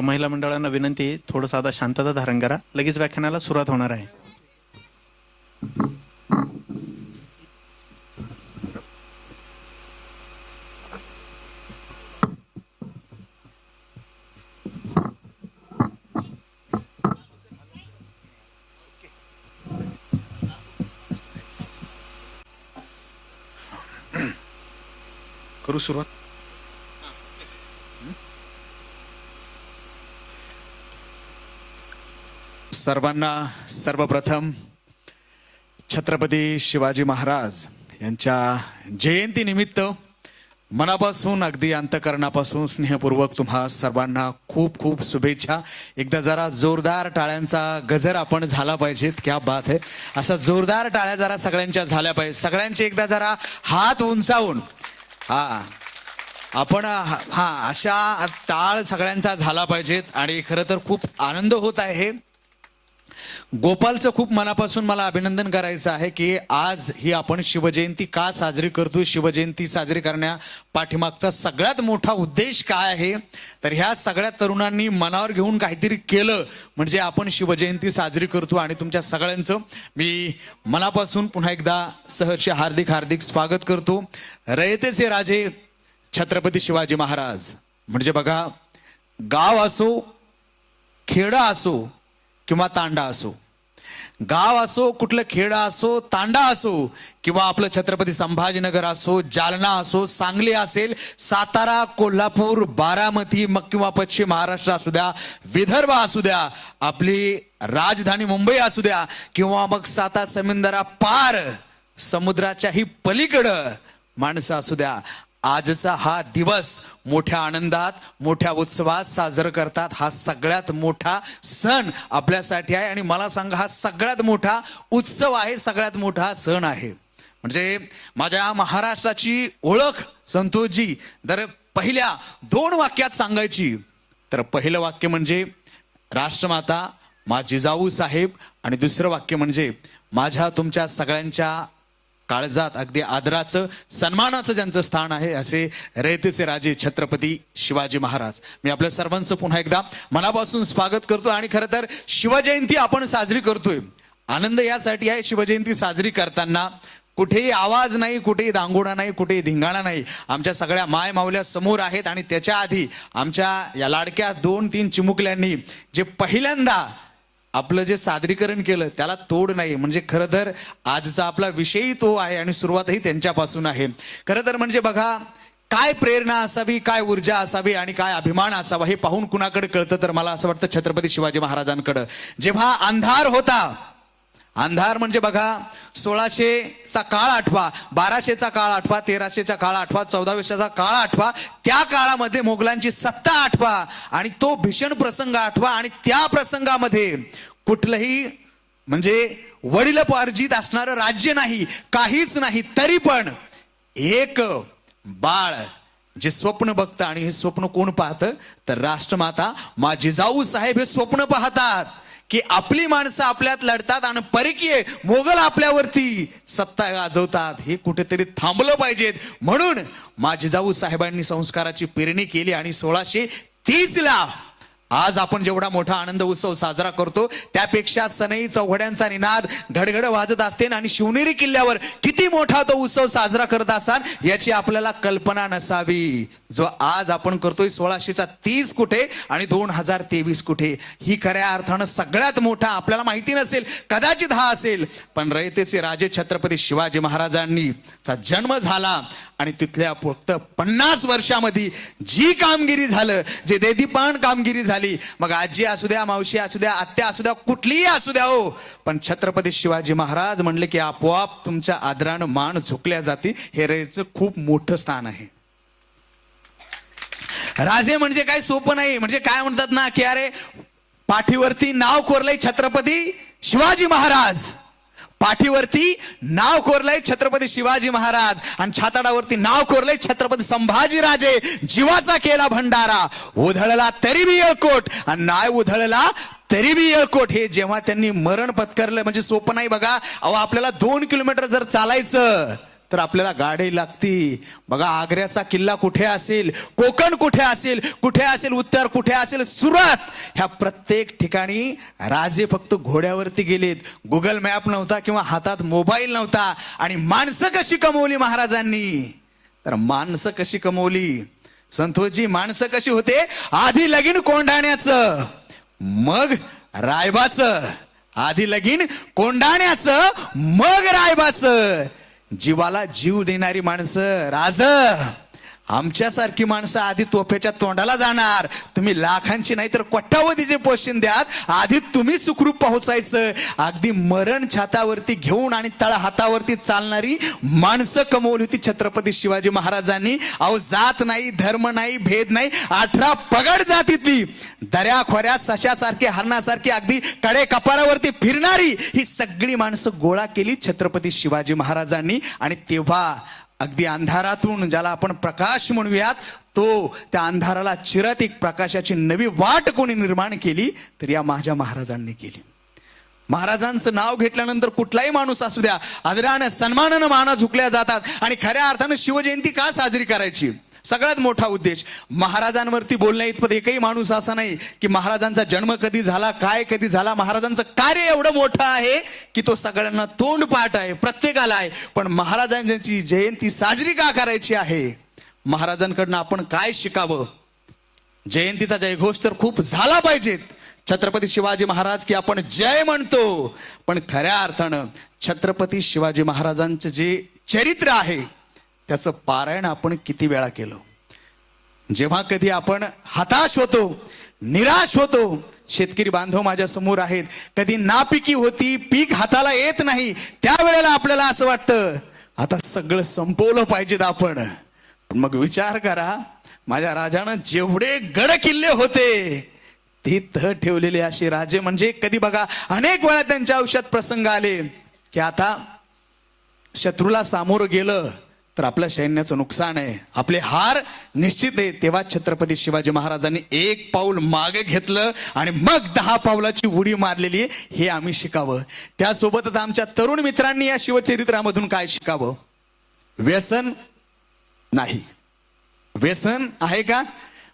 महिला मंडळांना विनंती आहे, थोडंसं आता शांतता धारण करा. लगेच व्याख्यानाला सुरुवात होणार आहे. करू सुरुवात. सर्वांना सर्वप्रथम छत्रपती शिवाजी महाराज यांच्या जयंतीनिमित्त मनापासून अगदी अंतःकरणापासून स्नेहपूर्वक तुम्हा सर्वांना खूप खूप शुभेच्छा. एकदा जरा जोरदार टाळ्यांचा गजर आपण झाला पाहिजेत. क्या बात आहे. असा जोरदार टाळ्या जरा सगळ्यांच्या झाल्या पाहिजे. सगळ्यांचे एकदा जरा हात उंचावून आपण अशा टाळ सगळ्यांचा झाला पाहिजेत. आणि खरं तर खूप आनंद होत आहे. गोपालचं खूप मनापासून मला अभिनंदन करायचं आहे की आज ही आपण शिवजयंती का साजरी करतोय. शिवजयंती साजरी करण्या पाठीमागचा सगळ्यात मोठा उद्देश काय आहे, तर ह्या सगळ्या तरुणांनी मनावर घेऊन काहीतरी केलं म्हणजे आपण शिवजयंती साजरी करतो. आणि तुमच्या सगळ्यांचं मी मनापासून पुन्हा एकदा सहर्ष हार्दिक हार्दिक स्वागत करतो. रयतेचे राजे छत्रपती शिवाजी महाराज म्हणजे बघा, गाव असो, खेडा असो किंवा तांडा असो, गाव असो, कुठलं खेडा असो, तांडा असो किंवा आपलं छत्रपती संभाजीनगर असो, जालना असो, सांगली असेल, सातारा, कोल्हापूर, बारामती, मग किंवा पश्चिम महाराष्ट्र असू द्या, विदर्भ असू द्या, आपली राजधानी मुंबई असू द्या किंवा मग साता समुद्रा पार समुद्राच्याही पलीकडं माणसं असू द्या, आजचा हा दिवस मोठ्या आनंदात मोठ्या उत्सवात साजरा करतात. हा सगळ्यात मोठा सण आपल्यासाठी आहे. आणि मला सांगा, हा सगळ्यात मोठा उत्सव आहे, सगळ्यात मोठा सण आहे. म्हणजे माझ्या महाराष्ट्राची ओळख संतोषजी जर पहिल्या 2 वाक्यात सांगायची तर पहिलं वाक्य म्हणजे राष्ट्रमाता मा जिजाऊ साहेब आणि दुसरं वाक्य म्हणजे माझ्या तुमच्या सगळ्यांच्या काळजात अगदी आदराचं सन्मानाचं ज्यांचं स्थान आहे असे रयतेचे राजे छत्रपती शिवाजी महाराज. मी आपल्या सर्वांचं पुन्हा एकदा मनापासून स्वागत करतो. आणि खरं तर शिवजयंती आपण साजरी करतोय, आनंद यासाठी आहे. शिवजयंती साजरी करताना कुठेही आवाज नाही, कुठेही दांगोडा नाही, कुठेही धिंगाणा नाही. आमच्या सगळ्या माय माऊल्या समोर आहेत. आणि त्याच्या आधी आमच्या या लाडक्या 2-3 चिमुकल्यांनी जे पहिल्यांदा आपलं जे सादरीकरण केलं त्याला तोड नाही. म्हणजे खरं तर आजचा आपला विषयही तो आहे आणि सुरुवातही त्यांच्यापासून आहे. खरं तर म्हणजे बघा, काय प्रेरणा असावी, काय ऊर्जा असावी आणि काय अभिमान असावा हे पाहून कुणाकडे कळतं तर मला असं वाटतं छत्रपती शिवाजी महाराजांकडं. जेव्हा अंधार होता, अंधार म्हणजे बघा 1600चा काळ आठवा, 1200चा काळ आठवा, 1300चा काळ आठवा, 1400चा काळ आठवा, त्या काळामध्ये मोगलांची सत्ता आठवा आणि तो भीषण प्रसंग आठवा. आणि त्या प्रसंगामध्ये कुठलंही म्हणजे वडिलोपार्जित असणारं राज्य नाही, काहीच नाही. तरी पण एक बाळ जे स्वप्न बघतं, आणि हे स्वप्न कोण पाहतं तर राष्ट्रमाता मा जिजाऊ साहेब हे स्वप्न पाहतात की आपली माणसं आपल्यात लढतात आणि परकीय मोगल आपल्यावरती सत्ता गाजवतात. हे कुठेतरी थांबलं पाहिजेत. म्हणून मा जिजाऊ साहेबांनी संस्काराची पेरणी केली आणि 1630ला आज आपण जेवढा मोठा आनंद उत्सव साजरा करतो त्यापेक्षा सनई चौघड्यांचा निनाद घडघड वाजत असते. आणि शिवनेरी किल्ल्यावर किती मोठा तो उत्सव साजरा करत असाल याची आपल्याला कल्पना नसावी. जो आज आपण करतोय 1630 कुठे आणि 2023 कुठे, ही खऱ्या अर्थानं सगळ्यात मोठा आपल्याला माहिती नसेल, कदाचित हा असेल, पण रयतेचे राजे छत्रपती शिवाजी महाराजांनी चा जन्म झाला आणि तिथल्या फक्त 50 वर्षामध्ये जी कामगिरी झालं, जे देदीपान कामगिरी झाली, मग आजी असू द्या, मावशी असू द्या, आत्या असू द्या, कुठलीही असू द्या हो, पण छत्रपती शिवाजी महाराज म्हणले की आपोआप तुमच्या आदरानं मान झुकल्या जाते. हे रयतेचं खूप मोठं स्थान आहे. राजे म्हणजे काय सोपं नाही. म्हणजे काय म्हणतात ना की अरे पाठीवरती नाव कोरलंय छत्रपती शिवाजी महाराज, पाठीवरती नाव कोरलंय छत्रपती शिवाजी महाराज आणि छाताडावरती नाव कोरलंय छत्रपती संभाजी राजे. जीवाचा केला भंडारा, उधळला तरी बी येळकोट आणि नाही उधळला तरी बी येळकोट हे जेव्हा त्यांनी मरण पत्करलं, म्हणजे सोपं नाही बघा. अहो आपल्याला 2 किलोमीटर जर चालायचं तर आपल्याला गाडी लागती. बघा आग्र्याचा किल्ला कुठे असेल, कोकण कुठे असेल, उत्तर कुठे असेल, सुरत, ह्या प्रत्येक ठिकाणी राजे फक्त घोड्यावरती गेलेत. गुगल मॅप नव्हता किंवा हातात मोबाईल नव्हता. आणि माणसं कशी कमवली महाराजांनी? तर माणसं कशी कमवली संतोषजी? माणसं कशी होते? आधी लगीन कोंढाण्याचं, मग रायबाचं. आधी लगीन कोंढाण्याचं, मग रायबाचं. जीवाला जीव देणारी माणसं राज. आमच्यासारखी माणसं आधी तोफेच्या तोंडाला जाणार. तुम्ही लाखांची नाही तर कोट्यावधीचे पोषण द्यात, आधी तुम्ही सुखरूप पोहोचायचं. अगदी मरण छातावरती घेऊन आणि तळ हातावरती चालणारी माणसं कमवली होती छत्रपती शिवाजी महाराजांनी. अहो जात नाही, धर्म नाही, भेद नाही, 18 पगड जातीतली, दऱ्या खोऱ्यात सशासारखी, हरणासारखी, अगदी कडे कपारावरती फिरणारी ही सगळी माणसं गोळा केली छत्रपती शिवाजी महाराजांनी. आणि तेव्हा अगदी अंधारातून, ज्याला आपण प्रकाश म्हणूयात, तो त्या अंधाराला चिरत एक प्रकाशाची नवी वाट कोणी निर्माण केली तर या माझ्या महाराजांनी केली. महाराजांचं नाव घेतल्यानंतर कुठलाही माणूस असू द्या, आदरानं सन्मानानं माना झुकल्या जातात. आणि खऱ्या अर्थानं शिवजयंती का साजरी करायची? सगळ्यात मोठा उद्देश महाराजांवरती बोलण्या इतपत एकही माणूस असा नाही की महाराजांचा जन्म कधी झाला, काय कधी झाला. महाराजांचं कार्य एवढं मोठं आहे की तो सगळ्यांना तोंडपाठ आहे, प्रत्येकाला आहे. पण महाराजांची जयंती साजरी का करायची आहे? महाराजांकडनं आपण काय शिकावं? जयंतीचा जयघोष तर खूप झाला पाहिजेत. छत्रपती शिवाजी महाराज की आपण जय म्हणतो, पण खऱ्या अर्थानं छत्रपती शिवाजी महाराजांचं जे चरित्र आहे त्याचं पारायण आपण किती वेळा केलं? जेव्हा कधी आपण हताश होतो, निराश होतो, शेतकरी बांधव माझ्या समोर आहेत, कधी नापिकी होती, पीक हाताला येत नाही, त्यावेळेला आपल्याला असं वाटतं आता सगळं संपवलं पाहिजेत आपण. मग विचार करा, माझ्या राजानं जेवढे गड किल्ले होते ते ठेवलेले असे राजे म्हणजे कधी बघा, अनेक वेळा त्यांच्या आयुष्यात प्रसंग आले की आता शत्रूला सामोरं गेलं तर आपल्या सैन्याचं नुकसान आहे, आपले हार निश्चित आहे. तेव्हा छत्रपती शिवाजी महाराजांनी एक पाऊल मागे घेतलं आणि मग 10 पावलाची उडी मारलेली आहे, हे आम्ही शिकावं. त्यासोबतच आमच्या तरुण मित्रांनी या शिवचरित्रामधून काय शिकावं? व्यसन नाही. व्यसन आहे का?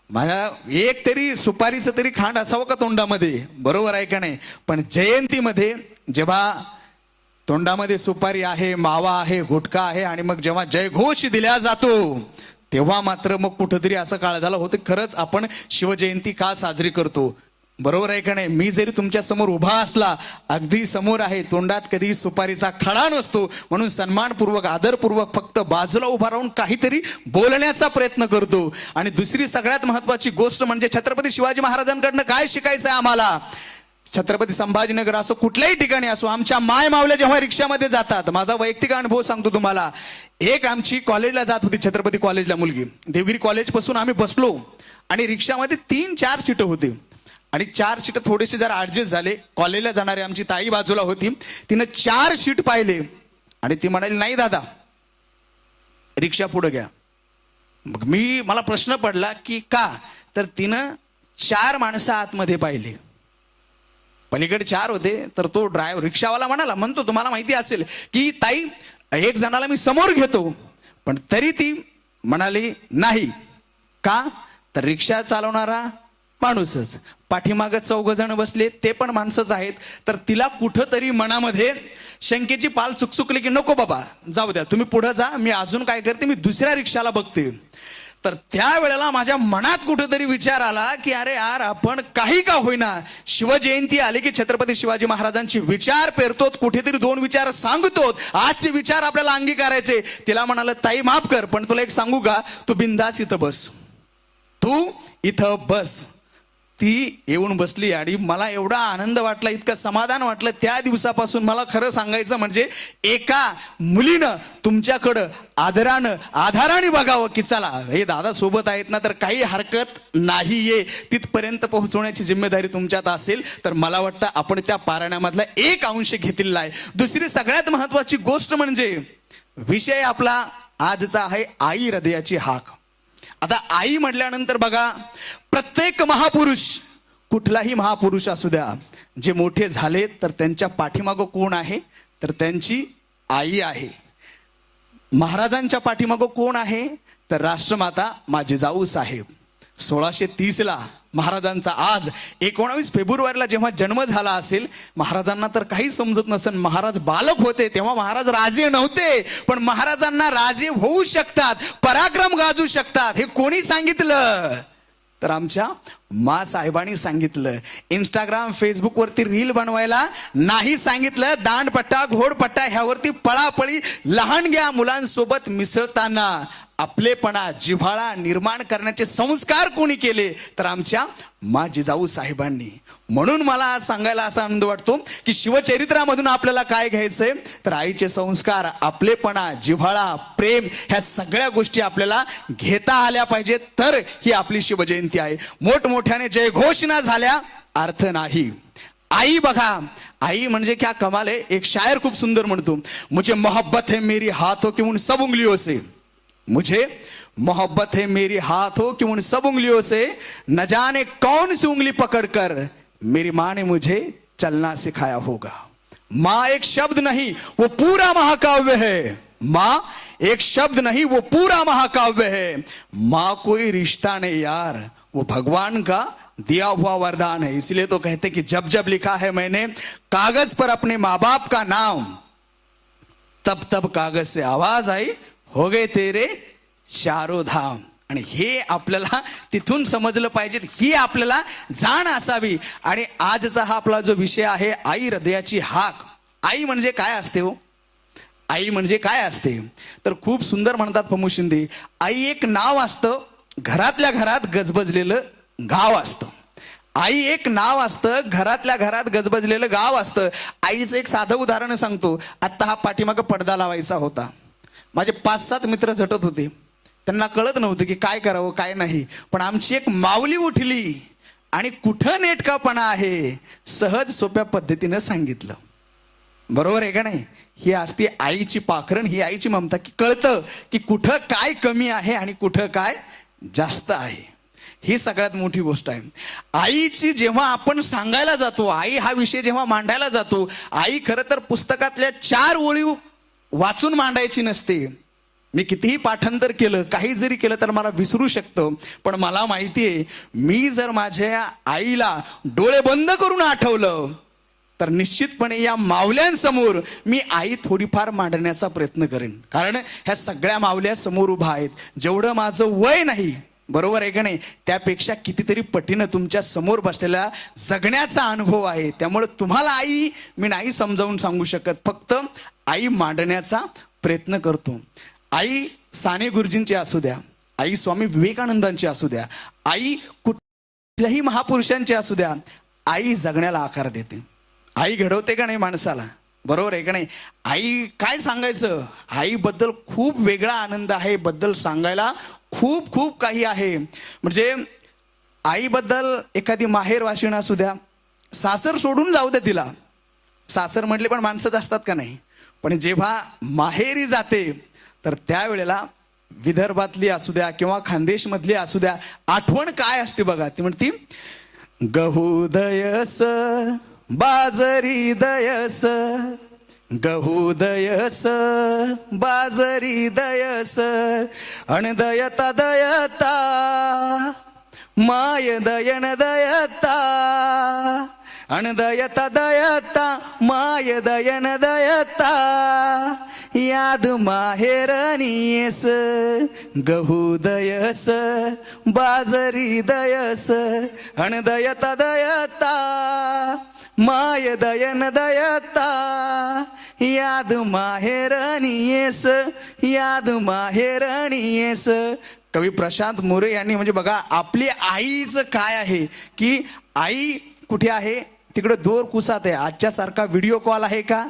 माझ्या एक तरी सुपारीचं तरी खांड असावं का तोंडामध्ये? बरोबर आहे का नाही? पण जयंतीमध्ये जेव्हा तोंडामध्ये सुपारी आहे, मावा आहे, गुटखा आहे आणि मग जेव्हा जयघोष दिला जातो तेव्हा मात्र मग कुठंतरी असं काळ झालं होतं, खरंच आपण शिवजयंती का साजरी करतो? बरोबर आहे का नाही? मी जरी तुमच्या समोर उभा असला, अगदी समोर आहे, तोंडात कधी सुपारीचा खडा नसतो, म्हणून सन्मानपूर्वक, आदरपूर्वक फक्त बाजूला उभा राहून काहीतरी बोलण्याचा प्रयत्न करतो. आणि दुसरी सगळ्यात महत्वाची गोष्ट म्हणजे छत्रपती शिवाजी महाराजांकडनं काय शिकायचं आहे आम्हाला? छत्रपती संभाजीनगर असो, कुठल्याही ठिकाणी असो, आमच्या माय मावल्या जेव्हा रिक्षामध्ये जातात, माझा वैयक्तिक अनुभव सांगतो तुम्हाला. एक आमची कॉलेजला जात होती, छत्रपती कॉलेजला मुलगी, देवगिरी कॉलेज पासून आम्ही बसलो आणि रिक्षामध्ये 3-4 सीटं होती आणि 4 सीटं थोडेसे जरा ऍडजस्ट झाले. कॉलेजला जाणारी आमची ताई बाजूला होती, तिनं 4 सीट पाहिले आणि ती म्हणाली नाही दादा, रिक्षा पुढे घ्या. मग मला प्रश्न पडला की का? तर तिनं 4 माणसं आतमध्ये पाहिली, पलीकडे 4 होते. तर तो ड्रायव्हर रिक्षावाला म्हणतो तुम्हाला माहिती असेल की ताई, एक जणाला मी समोर घेतो, पण तरी ती म्हणाली नाही. का? तर रिक्षा चालवणारा माणूसच, पाठीमागं 4 जण बसले ते पण माणसंच आहेत. तर तिला कुठंतरी मनामध्ये शंकेची पाल चुकचुकली की नको बाबा जाऊ द्या, तुम्ही पुढे जा, मी अजून काय करते, मी दुसऱ्या रिक्षाला बघते. तर त्यावेळेला माझ्या मनात कुठेतरी विचार आला की अरे यार, आपण काही का होईना शिवजयंती आली की छत्रपती शिवाजी महाराजांची विचार पेरतोत, कुठेतरी 2 विचार सांगतोत. आज ते विचार आपल्याला अंगीकारायचे. तिला म्हणाल ताई माफ कर, पण तुला एक सांगू का, तू बिंदास इथं बस, तू इथं बस. ती येऊन बसली आणि मला एवढा आनंद वाटला, इतकं समाधान वाटलं. त्या दिवसापासून मला खरं सांगायचं म्हणजे एका मुलीनं तुमच्याकडं आदरानं, आधाराने बघावं की चला हे दादा सोबत आहेत ना, तर काही हरकत नाहीये, तिथपर्यंत पोहोचवण्याची जिम्मेदारी तुमच्यात असेल. तर मला वाटतं आपण त्या पारायणामधला एक अंश घेतलेला आहे. दुसरी सगळ्यात महत्वाची गोष्ट म्हणजे विषय आपला आजचा आहे आई हृदयाची हाक. आता आई म्हटल्यानंतर बघा, प्रत्येक महापुरुष कुठलाही महापुरुष असू द्या, जे मोठे झाले तर त्यांच्या पाठीमागं कोण आहे, तर त्यांची आई आहे. महाराजांच्या पाठीमागं कोण आहे, तर राष्ट्रमाता मा जिजाऊ साहेब. 1630ला महाराजांचा, आज 19 फेब्रुवारीला जेव्हा जन्म झाला असेल, महाराजांना तर काही समजत नसेल. महाराज बालक होते तेव्हा महाराज राजे नव्हते, पण महाराजांना राजे होऊ शकतात, पराक्रम गाजू शकतात, हे कोणी सांगितलं, तर आमच्या मा साहेबांनी सांगितलं. इंस्टाग्राम फेसबुक वरती रील बनवायला नाही सांगितलं. दांडपट्टा घोडपट्टा ह्यावरती पळापळी लहानग्या मुलांसोबत मिसळताना आपलेपणा जिव्हाळा निर्माण करण्याचे संस्कार कोणी केले, तर आमच्या मा जिजाऊ साहेबांनी. म्हणून मला आज सांगायला असा आनंद वाटतो की शिवचरित्रामधून आपल्याला काय घ्यायचंय, तर आईचे संस्कार, आपलेपणा, जिव्हाळा, प्रेम, ह्या सगळ्या गोष्टी आपल्याला घेता आल्या पाहिजेत, तर ही आपली शिवजयंती आहे. मोठमोठ्याने जयघोषणा झाल्या अर्थ नाही. आई बघा, आई म्हणजे क्या कमाल आहे. एक शायर खूप सुंदर म्हणतो, मुझे मोहब्बत है मेरी हाथों की उन सब उंगलियों से, मुझे मोहब्बत है मेरी हाथों की उन सब उंगलियों से, न जाने कौन सी उंगली पकड़कर मेरी माँ ने मुझे चलना सिखाया होगा. माँ एक शब्द नहीं, वो पूरा महाकाव्य है. माँ एक शब्द नहीं, वो पूरा महाकाव्य है. माँ कोई रिश्ता नहीं यार, वो भगवान का दिया हुआ वरदान है. इसलिए तो कहते कि जब जब लिखा है मैंने कागज पर अपने माँ बाप का नाम, तब तब कागज से आवाज आई, हो गए तेरे चारों धाम. आणि हे आपल्याला तिथून समजलं पाहिजे, ही आपल्याला जाण असावी. आणि आजचा हा आपला जो विषय आहे, आई हृदयाची हाक. आई म्हणजे काय असते हो, आई म्हणजे काय असते, तर खूप सुंदर म्हणतात पमू शिंदे, आई एक नाव असतं, घरातल्या घरात गजबजलेलं गाव असतं. आई एक नाव असतं, घरातल्या घरात गजबजलेलं गाव असतं. आईचं एक साधं उदाहरण सांगतो. आत्ता हा पाठीमागं पडदा लावायचा होता. माझे 5-7 मित्र झटत होते, त्यांना कळत नव्हतं की काय करावं काय नाही. पण आमची एक माऊली उठली आणि कुठं नेटकापणा आहे सहज सोप्या पद्धतीनं सांगितलं. बरोबर आहे का नाही. ही असते आईची पाखरण, ही आईची ममता, की कळतं की कुठं काय कमी आहे आणि कुठं काय जास्त आहे. ही सगळ्यात मोठी गोष्ट आहे. आईची जेव्हा आपण सांगायला जातो, आई हा विषय जेव्हा मांडायला जातो, आई खरं तर पुस्तकातल्या 4 ओळी वाचून मांडायची नसते. मी कितीही पाठांतर केलं, काही जरी केलं तर मला विसरू शकतो. पण मला माहिती आहे, मी जर माझ्या आईला डोळे बंद करून आठवलं तर निश्चितपणे या मावल्यांसमोर मी आई थोडीफार मांडण्याचा प्रयत्न करेन. कारण ह्या सगळ्या मावल्या समोर उभा आहेत. जेवढं माझं वय नाही, बरोबर आहे का नाही, त्यापेक्षा कितीतरी पटीनं तुमच्या समोर बसलेला जगण्याचा अनुभव आहे. त्यामुळे तुम्हाला आई मी नाही समजावून सांगू शकत, फक्त आई मांडण्याचा प्रयत्न करतो. आई साने गुरुजींची असू द्या, आई स्वामी विवेकानंदांची असू द्या, आई कुठल्याही महापुरुषांची असू द्या, आई जगण्याला आकार देते. आई घडवते का नाही माणसाला, बरोबर आहे का नाही. आई काय सांगायचं, आईबद्दल खूप वेगळा आनंद आहे, बद्दल सांगायला खूप खूप काही आहे. म्हणजे आईबद्दल एखादी माहेर वाशिण असू द्या, सासर सोडून जाऊ द्या तिला, सासर म्हटले पण माणसंच असतात का नाही, पण जेव्हा माहेरी जाते तर त्यावेळेला विदर्भातली असू द्या किंवा खानदेशमधली असू द्या, आठवण काय असते बघा. ती म्हणती, गहू दयस बाजरी दयस, गहू दयस बाजरी दयस, अणदयता दयता माय दयन दयता, अणदयता दयता माय दयन दयता, याद माहेरनीस गहू दयस बाजरी दयस, अणदयता दयता माय दयन दयता, याद माहेरनीस याद माहेरनीस. कवी प्रशांत मोरे यांनी म्हणजे बघा आपली आईचं काय आहे, की आई कुठे आहे, तिकडे दोर कुसात आहे. आजच्या सारखा व्हिडिओ कॉल आहे का,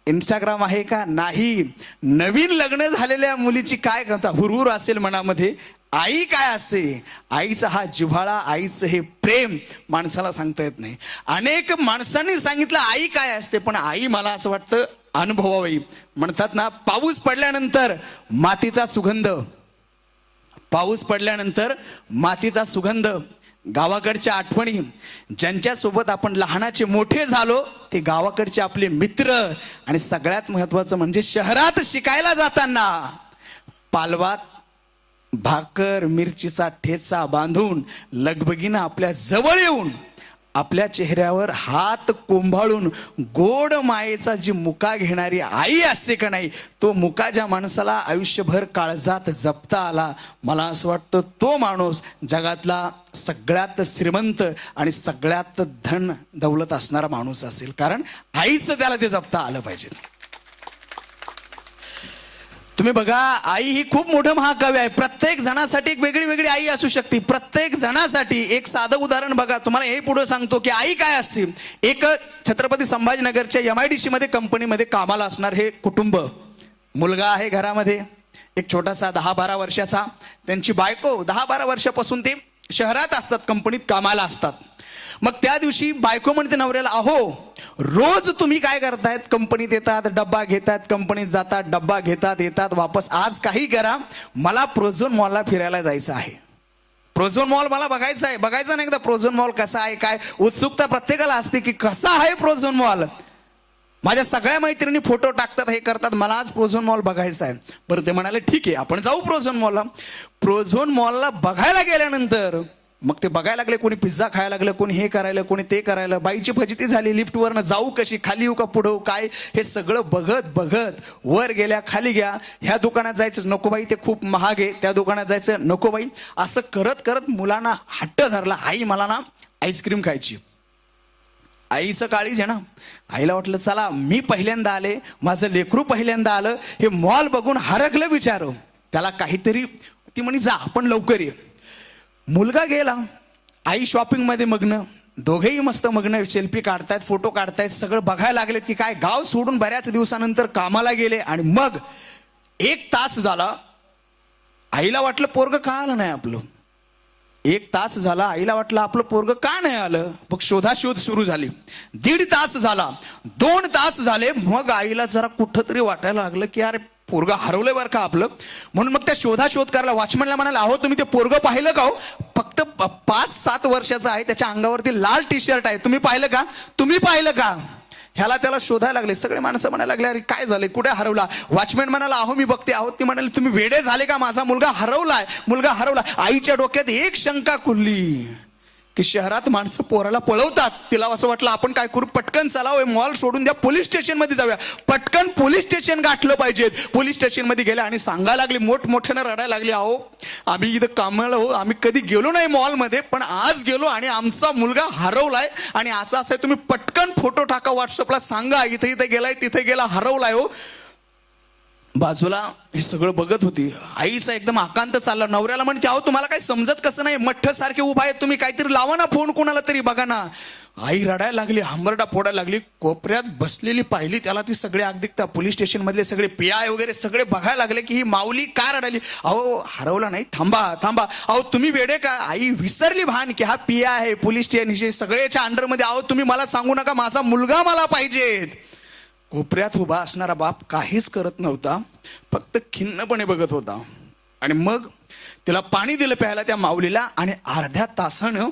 इंस्टाग्राम आहे का, नाही. नवीन लग्न झालेल्या मुलीची काय करता हुरहुर असेल मनामध्ये, आई काय असते, आईचा हा जिव्हाळा, आईचं हे प्रेम माणसाला सांगता येत नाही. अनेक माणसांनी सांगितलं आई काय असते, पण आई मला असं वाटतं अनुभवावी. म्हणतात ना, पाऊस पडल्यानंतर मातीचा सुगंध, पाऊस पडल्यानंतर मातीचा सुगंध, गावाकडच्या आठवणी, ज्यांच्यासोबत आपण लहानाचे मोठे झालो ते गावाकडचे आपले मित्र, आणि सगळ्यात महत्त्वाचं म्हणजे शहरात शिकायला जाताना पालवात भाकर मिरचीचा ठेचा बांधून लगबगीनं आपल्या जवळ येऊन आपल्या चेहऱ्यावर हात कोंभाळून गोड मायेचा जी मुका घेणारी आई असते का नाही, तो मुका ज्या माणसाला आयुष्यभर काळजात जपता आला, मला असं वाटतं तो माणूस जगातला सगळ्यात श्रीमंत आणि सगळ्यात धन दौलत असणारा माणूस असेल, कारण आईचं त्याला ते जपता आलं पाहिजे. तुम्ही बघा, आई ही खूप मोठं महाकाव्य आहे. प्रत्येक जणासाठी एक वेगळी वेगळी आई असू शकते. प्रत्येक जणासाठी एक साधं उदाहरण बघा, तुम्हाला हे पुढे सांगतो की आई काय असते. एक छत्रपती संभाजीनगरच्या MIDC मध्ये कंपनीमध्ये कामाला असणार हे कुटुंब, मुलगा आहे घरामध्ये एक छोटासा 10-12 वर्षाचा, त्यांची बायको 10-12 वर्षापासून ते शहरात असतात, कंपनीत कामाला असतात. मग त्या दिवशी बायको म्हणते नवऱ्याला, अहो रोज तुम्ही काय करतायत, कंपनीत येतात डब्बा घेतात, कंपनीत जातात डब्बा घेतात येतात वापस, आज काही करा, मला प्रोझोन मॉलला फिरायला जायचं आहे. प्रोझोन मॉल मला बघायचं आहे. बघायचं नाही एकदा प्रोझोन मॉल कसा आहे, काय उत्सुकता प्रत्येकाला असते की कसा आहे प्रोझोन मॉल. माझ्या सगळ्या मैत्रिणी फोटो टाकतात, हे करतात, मला आज प्रोझोन मॉल बघायचा आहे. बरं, ते म्हणाले ठीक आहे आपण जाऊ प्रोझोन मॉलला. प्रोझोन मॉलला बघायला गेल्यानंतर मग ते बघायला लागले, कोणी पिझ्झा खायला लागलं, कोणी हे करायला, कोणी ते करायला. बाईची फजिती झाली, लिफ्टवरनं जाऊ कशी, खाली येऊ का पुढं काय, हे सगळं बघत बघत वर गेल्या, खाली घ्या, ह्या दुकानात जायचं नको बाई ते खूप महाग आहे, त्या दुकानात जायचं नको बाई, असं करत करत मुलांना हट्ट धरला, आई मला ना आईस्क्रीम खायची. आईचं काळीज आहे ना, आईला वाटलं चला मी पहिल्यांदा आले, माझं लेकरू पहिल्यांदा आलं, हे मॉल बघून हरकलं विचार, त्याला काहीतरी, ती म्हणे जा पण लवकर ये. मुलगा गेला, आई शॉपिंग मध्ये मग्न, दोघेही मस्त मग्न, सेल्फी काढतायत, फोटो काढतायत, सगळं बघायला लागले की काय, गाव सोडून बऱ्याच दिवसानंतर कामाला गेले. आणि मग 1 तास झाला, आईला वाटलं पोरग का आलं नाही आपलं. 1 तास झाला, आईला वाटलं आपलं पोरग का नाही आलं, मग शोधाशोध सुरू झाली. 1.5 तास झाला, 2 तास झाले, मग आईला जरा कुठंतरी वाटायला लागलं की अरे पोरग हरवलंय बरं का आपलं. म्हणून मग त्या शोधाशोध करायला वॉचमॅनला म्हणाला, अहो तुम्ही ते पोरग पाहिलं का हो, फक्त 5-7 वर्षाचा आहे, त्याच्या अंगावरती लाल टी-शर्ट आहे, तुम्ही पाहिलं का, तुम्ही पाहिलं का. ह्याला त्याला शोधायला लागले. सगळे माणसं म्हणायला लागले अरे काय झाले, कुठे हरवला. वॉचमॅन म्हणाला अहो मी बघते. अहो ती म्हणाली तुम्ही वेडे झाले का, माझा मुलगा हरवलाय, मुलगा हरवला. आईच्या डोक्यात एक शंका खुलली की शहरात माणसं पोराला पळवतात, तिला असं वाटलं आपण काय करू, पटकन चला मॉल सोडून द्या, पोलीस स्टेशन मध्ये जाऊया, पटकन पोलीस स्टेशन गाठलं पाहिजे. पोलीस स्टेशन मध्ये गेल्या आणि सांगायला लागली, मोठमोठ्यानं रडायला लागली, अहो आम्ही इथं कामाला हो, आम्ही कधी गेलो नाही मॉलमध्ये, पण आज गेलो आणि आमचा मुलगा हरवलाय आणि असं असं, तुम्ही पटकन फोटो टाका व्हॉट्सअपला, सांगा इथे इथे गेलाय, तिथे गेला, हरवलाय हो. बाजूला हे सगळं बघत होती. आईचा एकदम आकांत चालला. नवऱ्याला म्हणते अहो तुम्हाला काही समजत कसं नाही, मठ्ठ सारखे उभा आहेत तुम्ही, काहीतरी लावा ना फोन कोणाला तरी, बघा ना. आई रडायला लागली, हंबरडा फोडायला लागली. कोपऱ्यात बसलेली पाहिली त्याला ती सगळे, अगदी त्या पोलीस स्टेशन मधले सगळे PI वगैरे सगळे बघायला लागले की ही माऊली का रडाली. अहो हरवला नाही, थांबा थांबा, अहो तुम्ही वेडे का. आई विसरली भान की हा PI आहे, पोलीस स्टेशन सगळ्याच्या अंडरमध्ये. अहो तुम्ही मला सांगू नका, माझा मुलगा मला पाहिजे. कोपऱ्यात उभा असणारा बाप काहीच करत नव्हता, फक्त खिन्नपणे बघत होता. आणि मग तिला पाणी दिलं प्यायला त्या माऊलीला, आणि अर्ध्या तासानं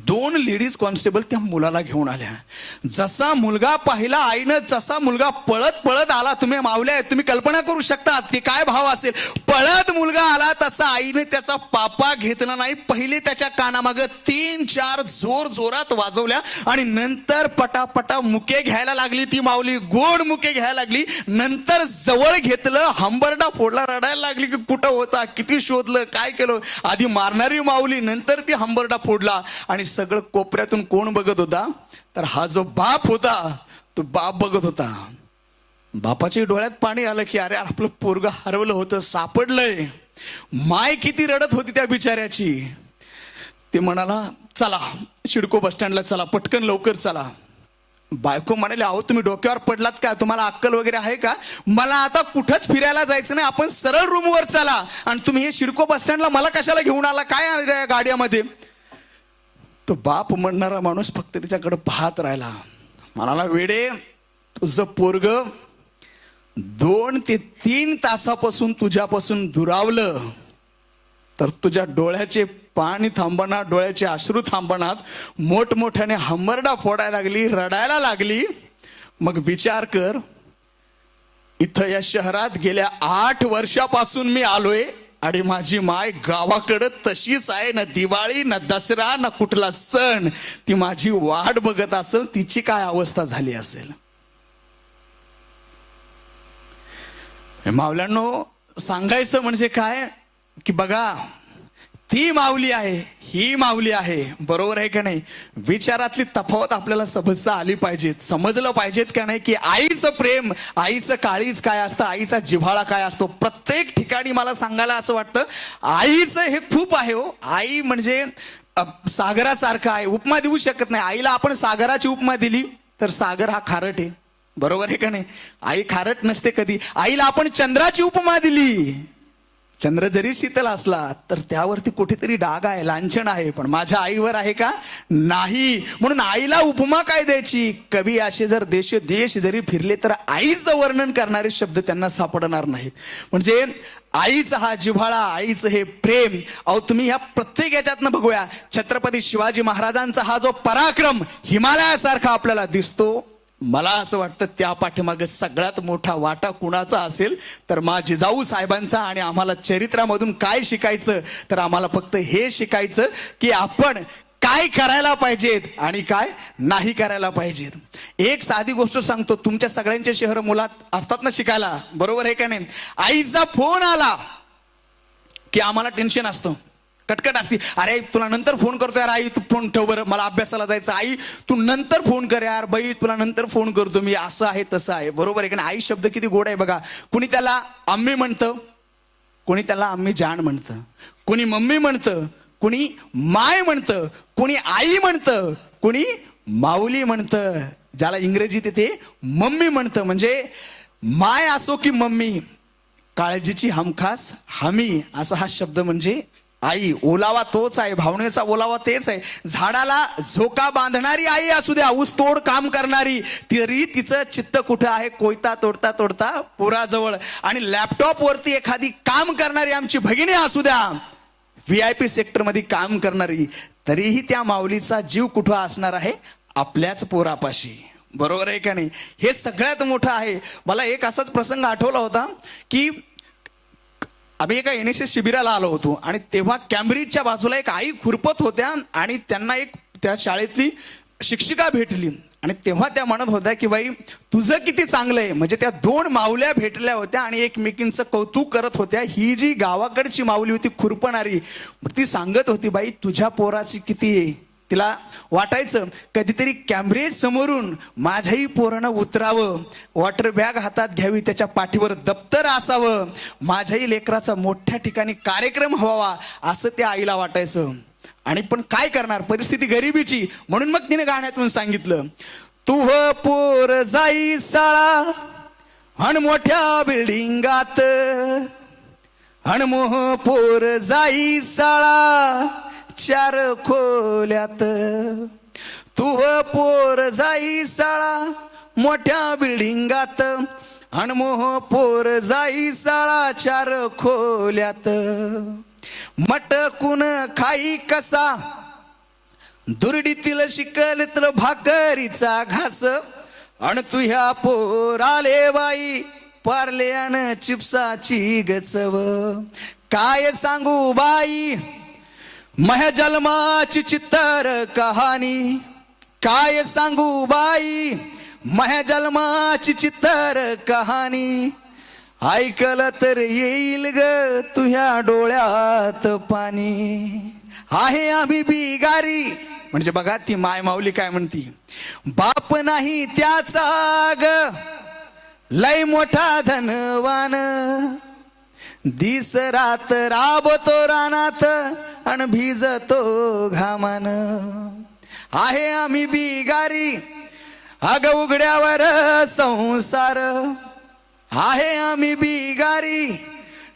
2 लेडीज कॉन्स्टेबल त्या मुलाला घेऊन आल्या. जसा मुलगा पाहिला आईनं, जसा मुलगा पळत पळत आला, तुम्ही माऊल्या आहेत, तुम्ही कल्पना करू शकता ते काय भाव असेल. पळत मुलगा आला तसा आईने त्याचा पापा घेतला नाही, पहिले त्याच्या कानामागं 3-4 जोर जोरात वाजवल्या आणि नंतर पटापटा मुके घ्यायला लागली ती माऊली, गोड मुके घ्यायला लागली. नंतर जवळ घेतलं, हंबरडा फोडला, रडायला लागली की कुठं होता, किती शोधलं, काय केलं. आधी मारणारी माऊली, नंतर ती हंबरडा फोडला. आणि सगळं कोपऱ्यातून कोण बघत होता, तर हा जो बाप होता तो बाप बघत होता. बापाच्या डोळ्यात पाणी आलं की अरे आपलं पोरग हरवलं होतं, सापडलंय. माय किती रडत होती त्या बिचाऱ्याची. ते म्हणाला चला शिडको बस स्टँडला चला, पटकन लवकर चला. बायको म्हणाले अहो तुम्ही डोक्यावर पडलात का, तुम्हाला अक्कल वगैरे आहे का, मला आता कुठंच फिरायला जायचं नाही, आपण सरळ रूमवर चला, आणि तुम्ही हे शिडको बस स्टँडला मला कशाला घेऊन आला, काय या गाड्यामध्ये. तो बाप म्हणणारा माणूस फक्त त्याच्याकडे पाहत राहिला. म्हणाला वेडे, तुझं पोरग 2 ते 3 तासापासून तुझ्यापासून दुरावलं, तर तुझ्या डोळ्याचे पाणी थांबणार, डोळ्याचे अश्रू थांबणार, मोठमोठ्याने हमरडा फोडायला लागली, रडायला लागली. मग विचार कर, इथं या शहरात गेल्या 8 वर्षापासून मी आलोय आणि माझी माय गावाकडं तशीच आहे. ना दिवाळी, ना दसरा, ना कुठला सण ती माझी वाट बघत असेल. तिची काय अवस्था झाली असेल. माऊल्यांनो, सांगायचं म्हणजे काय की बघा, ती माऊली आहे, ही माऊली आहे, बरोबर आहे का नाही. विचारातली तफावत आपल्याला समजता आली पाहिजेत, समजलं पाहिजेत का नाही की आईचं प्रेम, आईचं काळीज काय असतं, आईचा जिव्हाळा काय असतो. प्रत्येक ठिकाणी मला सांगायला असं वाटतं आईचं हे खूप आहे हो. आई म्हणजे सागरासारखं आहे, उपमा देऊ शकत नाही. आईला आपण सागराची उपमा दिली तर सागर हा खारट आहे, बरोबर आहे का नाही. आई खारट नसते कधी. आईला आपण चंद्राची उपमा दिली, चंद्र जरी शीतल असला तर त्यावरती कुठेतरी डाग आहे, लांछन आहे, पण माझ्या आईवर आहे का, नाही. म्हणून आईला उपमा काय द्यायची. कवी असे जर देश जरी फिरले तर आईचं वर्णन करणारे शब्द त्यांना सापडणार नाहीत. म्हणजे आईचा हा जिव्हाळा, आईचं हे प्रेम, अहो तुम्ही ह्या प्रत्येक याच्यातनं बघूया. छत्रपती शिवाजी महाराजांचा हा जो पराक्रम हिमालयासारखा आपल्याला दिसतो, मला असं वाटतं त्या पाठीमागे सगळ्यात मोठा वाटा कुणाचा असेल तर माझी जिजाऊ साहेबांचा. आणि आम्हाला चरित्रामधून काय शिकायचं तर आम्हाला फक्त हे शिकायचं की आपण काय करायला पाहिजेत आणि काय नाही करायला पाहिजेत. एक साधी गोष्ट सांगतो, तुमच्या सगळ्यांचे शहर मुलात असतात ना शिकायला, बरोबर आहे का नाही. आईचा फोन आला की आम्हाला टेन्शन असतं, कटकट असती. अरे तुला नंतर फोन करतो यार, आई तू फोन ठेव बरं, मला अभ्यासाला जायचं. आई तू नंतर फोन कर यार, बाई तुला नंतर फोन करतो मी, असं आहे तसं आहे, बरोबर आहे का. आई शब्द किती गोड आहे बघा. कुणी त्याला आम्ही म्हणतं, कुणी त्याला आम्ही जान म्हणतं, कुणी मम्मी म्हणतं, कुणी माय म्हणतं, कुणी आई म्हणतं, कुणी माऊली म्हणतं. ज्याला इंग्रजीत ते मम्मी म्हणतं. म्हणजे माय असो की मम्मी, काळजीची हमखास हमी, असा हा शब्द म्हणजे आई. ओलावा तोच आहे, भावनेचा ओलावा तेच आहे. झाडाला झोका बांधणारी आई असू द्या, ऊस तोड काम करणारी, तरी तिचं चित्त कुठं आहे, कोयता तोडता तोडता पुराजवळ. आणि लॅपटॉप वरती एखादी काम करणारी आमची भगिनी असू द्या, VIP सेक्टर मध्ये काम करणारी, तरीही त्या माऊलीचा जीव कुठं असणार आहे, आपल्याच पोरापाशी, बरोबर आहे का नाही. हे सगळ्यात मोठं आहे. मला एक असाच प्रसंग आठवला होता की आम्ही एका NSS शिबिराला आलो होतो आणि तेव्हा कॅम्ब्रिजच्या बाजूला एक आई खुरपत होत्या आणि त्यांना एक त्या शाळेतली शिक्षिका भेटली आणि तेव्हा त्या म्हणत होत्या की बाई तुझं किती चांगलं आहे. म्हणजे त्या 2 माऊल्या भेटल्या होत्या आणि एकमेकींचं कौतुक करत होत्या. ही जी गावाकडची माऊली होती खुरपणारी, ती सांगत होती बाई तुझ्या पोराची किती आहे. तिला वाटायचं कधीतरी कॅम्ब्रिज समोरून माझ्याही पोरानं उतरावं, वॉटर बॅग हातात घ्यावी, त्याच्या पाठीवर दप्तर असावं, माझ्याही लेकराचा मोठ्या ठिकाणी कार्यक्रम व्हावा, असं त्या आईला वाटायचं. आणि पण काय करणार, परिस्थिती गरिबीची. म्हणून मग तिने गाण्यातून सांगितलं, तुह पोर जाई शाळा हण मोठ्या बिल्डिंगात, हण मोह पोर जाई शाळा 4 खोल्यात. तुह पोर जाई शाळा मोठ्या बिल्डिंगात, अनमोह पोर जाई शाळा 4 खोल्यात. मटकून खाई कसा दुर्डीतील शिकल तर भाकरीचा घास, अन तुह्या पोराले बाई पारले अन चिप्साची गचव. काय सांगू बाई मह जन्माची चित्तर कहाणी, काय सांगू बाई मह जन्माची चित्तर कहाणी. ऐकलं तर येईल ग तुझ्या डोळ्यात पाणी. आहे आम्ही बिगारी, म्हणजे बघा ती माय माऊली काय म्हणती, बाप नाही त्याचा ग लय मोठा धनवान, दिस रात राबतो रानात अन भिजतो घामान. आहे आम्ही बिगारी अग उघड्यावर संसार, आहे आम्ही बिगारी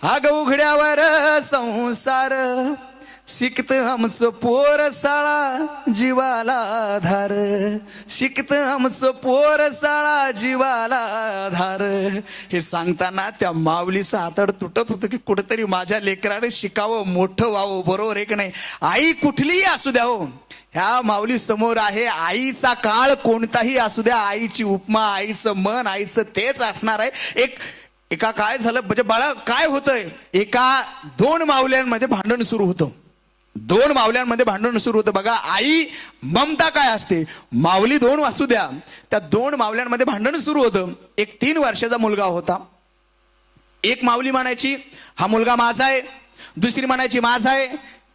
अग उघड्यावर संसार. शिकत आमचं पोर साळा जीवाला धार, शिकत आमचं पोर साळा जीवाला धार. हे सांगताना त्या माऊलीचं आतड तुटत होतं की कुठेतरी माझ्या लेकराने शिकावं, मोठं व्हावं. बरोबर आहे की नाही? आई कुठलीही असू द्या हो, ह्या माऊली समोर आहे. आईचा काळ कोणताही असू द्या, आईची उपमा, आईचं मन, आईचं तेच असणार आहे. एका काय झालं म्हणजे बाळा काय होतंय, दोन माऊल्यांमध्ये भांडण सुरू होतं. दोन माऊल्यांमध्ये भांडण सुरू होतं. बघा आई ममता काय असते. माऊली दोन असू द्या, त्या दोन माऊल्यांमध्ये भांडण सुरू होतं. एक 3 वर्षाचा मुलगा होता. एक माऊली म्हणायची हा मुलगा माझा आहे, दुसरी म्हणायची माझा आहे,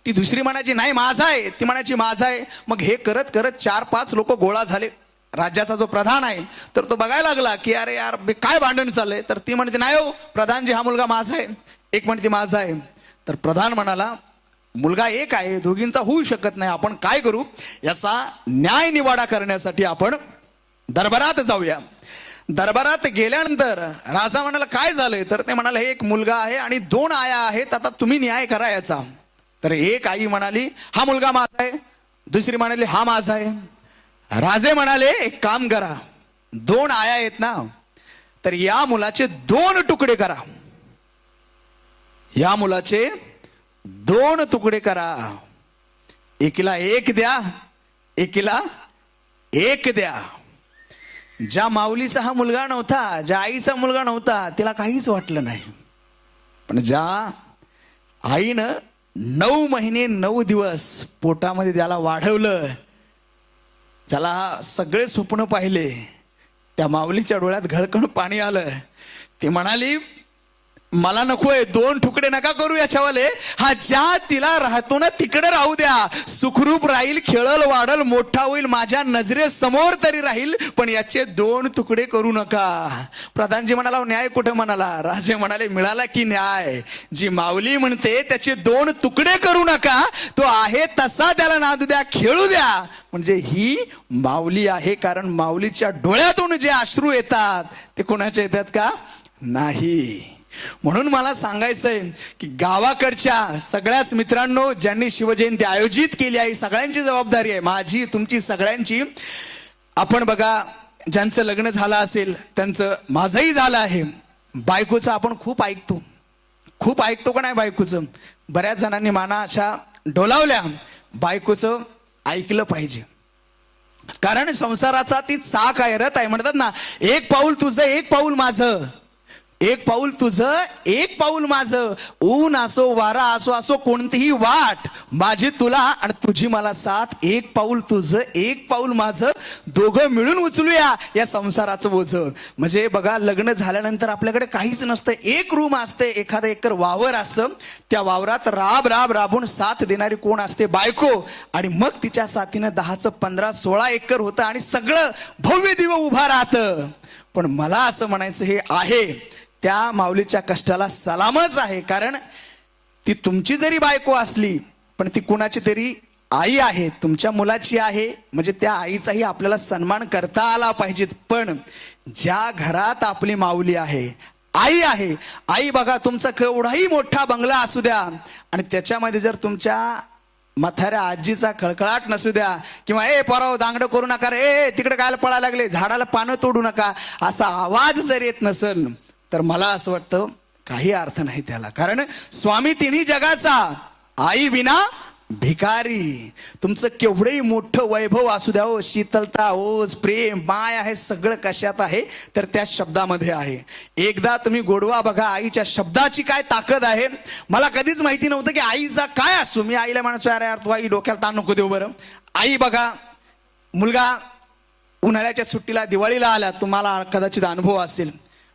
ती दुसरी म्हणायची नाही माझा आहे, ती म्हणायची माझा आहे. मग हे करत करत 4-5 लोक गोळा झाले. राज्याचा जो प्रधान आहे तर तो बघायला लागला की अरे यार काय भांडण चाललंय. तर ती म्हणते नाही हो प्रधानजी हा मुलगा माझा आहे, एक म्हणते माझा आहे. तर प्रधान म्हणाला मुलगा एक आहे, दोघींचा होऊ शकत नाही, आपण काय करू, याचा न्याय निवाडा करण्यासाठी आपण दरबारात जाऊया. दरबारात गेल्यानंतर राजा म्हणाला काय झालंय. तर ते म्हणाले हे एक मुलगा आहे आणि 2 आया आहेत, आता तुम्ही न्याय करा याचा. तर एक आई म्हणाली हा मुलगा माझा आहे, दुसरी म्हणाली हा माझा आहे. राजे म्हणाले एक काम करा, 2 आया आहेत ना, तर या मुलाचे 2 तुकडे करा, या मुलाचे 2 तुकडे करा. एकीला 1 द्या, एकीला 1 द्या. ज्या माऊलीचा हा मुलगा नव्हता, ज्या आईचा मुलगा नव्हता, तिला काहीच वाटलं नाही. पण ज्या आईनं 9 महिने 9 दिवस पोटामध्ये त्याला वाढवलं, त्याला सगळे स्वप्न पाहिले, त्या माऊलीच्या डोळ्यात घळकण पाणी आलं. ती म्हणाली मला नकोय, 2 तुकडे नका करू याच्यावाले, हा ज्या तिला राहतो ना तिकडे राहू द्या, सुखरूप राहील, खेळल वाढल, मोठा होईल, माझ्या नजरेसमोर तरी राहील, पण याचे 2 तुकडे करू नका. प्रधानजी म्हणाला न्याय कुठे म्हणाला. राजे म्हणाले मिळाला की न्याय. जी माऊली म्हणते त्याचे 2 तुकडे करू नका, तो आहे तसा त्याला नांदू द्या, खेळू द्या. म्हणजे ही माऊली आहे. कारण माऊलीच्या डोळ्यातून जे अश्रू येतात ते कोणाचे येतात का नाही. म्हणून मला सांगायचंय की गावाकडच्या सगळ्याच मित्रांनो ज्यांनी शिवजयंती आयोजित केली आहे, सगळ्यांची जबाबदारी आहे, माझी तुमची सगळ्यांची. आपण बघा ज्यांचं लग्न झालं असेल त्यांचं, माझंही झालं आहे, बायकोचं आपण खूप ऐकतो का नाही बायकोचं. बऱ्याच जणांनी माना अशा डोलावल्या. बायकोचं ऐकलं पाहिजे, कारण संसाराचा ती चाक आहे, रथ आहे. म्हणतात ना एक पाऊल तुझं एक पाऊल माझं, एक पाऊल तुझं एक पाऊल माझं, ऊन असो वारा असो, असो कोणतीही वाट, माझी तुला आणि तुझी मला साथ, एक पाऊल तुझं एक पाऊल माझं, दोघं मिळून उचलूया या संसाराचं ओझं. म्हणजे बघा लग्न झाल्यानंतर आपल्याकडे काहीच नसतं, एक रूम असते, एखादं एकर वावर असतं, त्या वावरात राबून साथ देणारी कोण असते, बायको. आणि मग तिच्या साथीनं 10चं 15 16 एकर होतं आणि सगळं भव्य दिव्य उभा राहतं. पण मला असं म्हणायचं हे आहे त्या माऊलीच्या कष्टाला सलामच आहे. कारण ती तुमची जरी बायको असली पण ती कुणाची तरी आई आहे, तुमच्या मुलाची आहे, म्हणजे त्या आईचाही आपल्याला सन्मान करता आला पाहिजे. पण ज्या घरात आपली माऊली आहे, आई आहे, आई बघा तुमचा केवढाही मोठा बंगला असू द्या आणि त्याच्यामध्ये जर तुमच्या म्हाताऱ्या आजीचा खळखळाट नसू द्या, किंवा ए पोराव दांगडं करू नका रे, तिकडे काय पळायला लागले, झाडाला पानं तोडू नका, असा आवाज जर येत नसेल तर मला असं वाटतं काही अर्थ नाही त्याला. कारण स्वामी तिन्ही जगाचा, आई विना भिकारी. तुमचं केवढंही मोठं वैभव असू द्या, हो शीतलता, ओज, प्रेम, माय आहे, सगळं कशात आहे तर त्या शब्दामध्ये आहे. एकदा तुम्ही गोडवा बघा, आईच्या शब्दाची काय ताकद आहे. मला कधीच माहिती नव्हतं की आईचा काय असू. मी आईला म्हणायचो अरे यार तू आई डोक्याला ताण नको देऊ बरं. आई बघा, मुलगा उन्हाळ्याच्या सुट्टीला दिवाळीला आला, तुम्हाला कदाचित अनुभव असेल,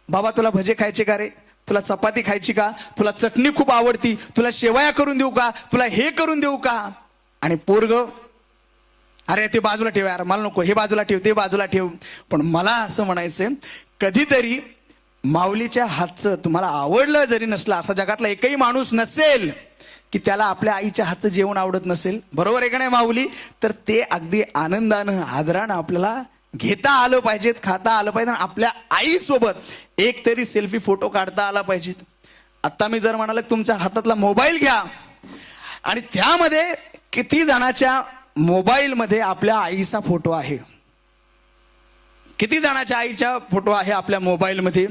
बाबा तुला भजे खायचे का रे, तुला चपाती खायची का, तुला चटणी खूप आवडती, तुला शेवया करून देऊ का, तुला हे करून देऊ का. आणि पोरग अरे ते बाजूला ठेव यार, मला नको, हे बाजूला ठेव, ते बाजूला ठेव. पण मला असं म्हणायचं कधीतरी माऊलीच्या हातचं तुम्हाला आवडलं जरी नसलं, असा जगातला एकही माणूस नसेल की त्याला आपल्या आईच्या हातचं जेवण आवडत नसेल, बरोबर आहे का नाही माऊली. तर ते अगदी आनंदानं आदरानं आपल्याला घेता आलं पाहिजेत, खाता आलं पाहिजे, आपल्या आईसोबत एक तरी सेल्फी फोटो काढता आला पाहिजेत. आता मी जर म्हणाल तुमच्या हातातला मोबाईल घ्या आणि त्यामध्ये किती जणाच्या मोबाईलमध्ये आपल्या आईचा फोटो आहे? किती जणाच्या आईच्या फोटो आहे आपल्या मोबाईलमध्ये?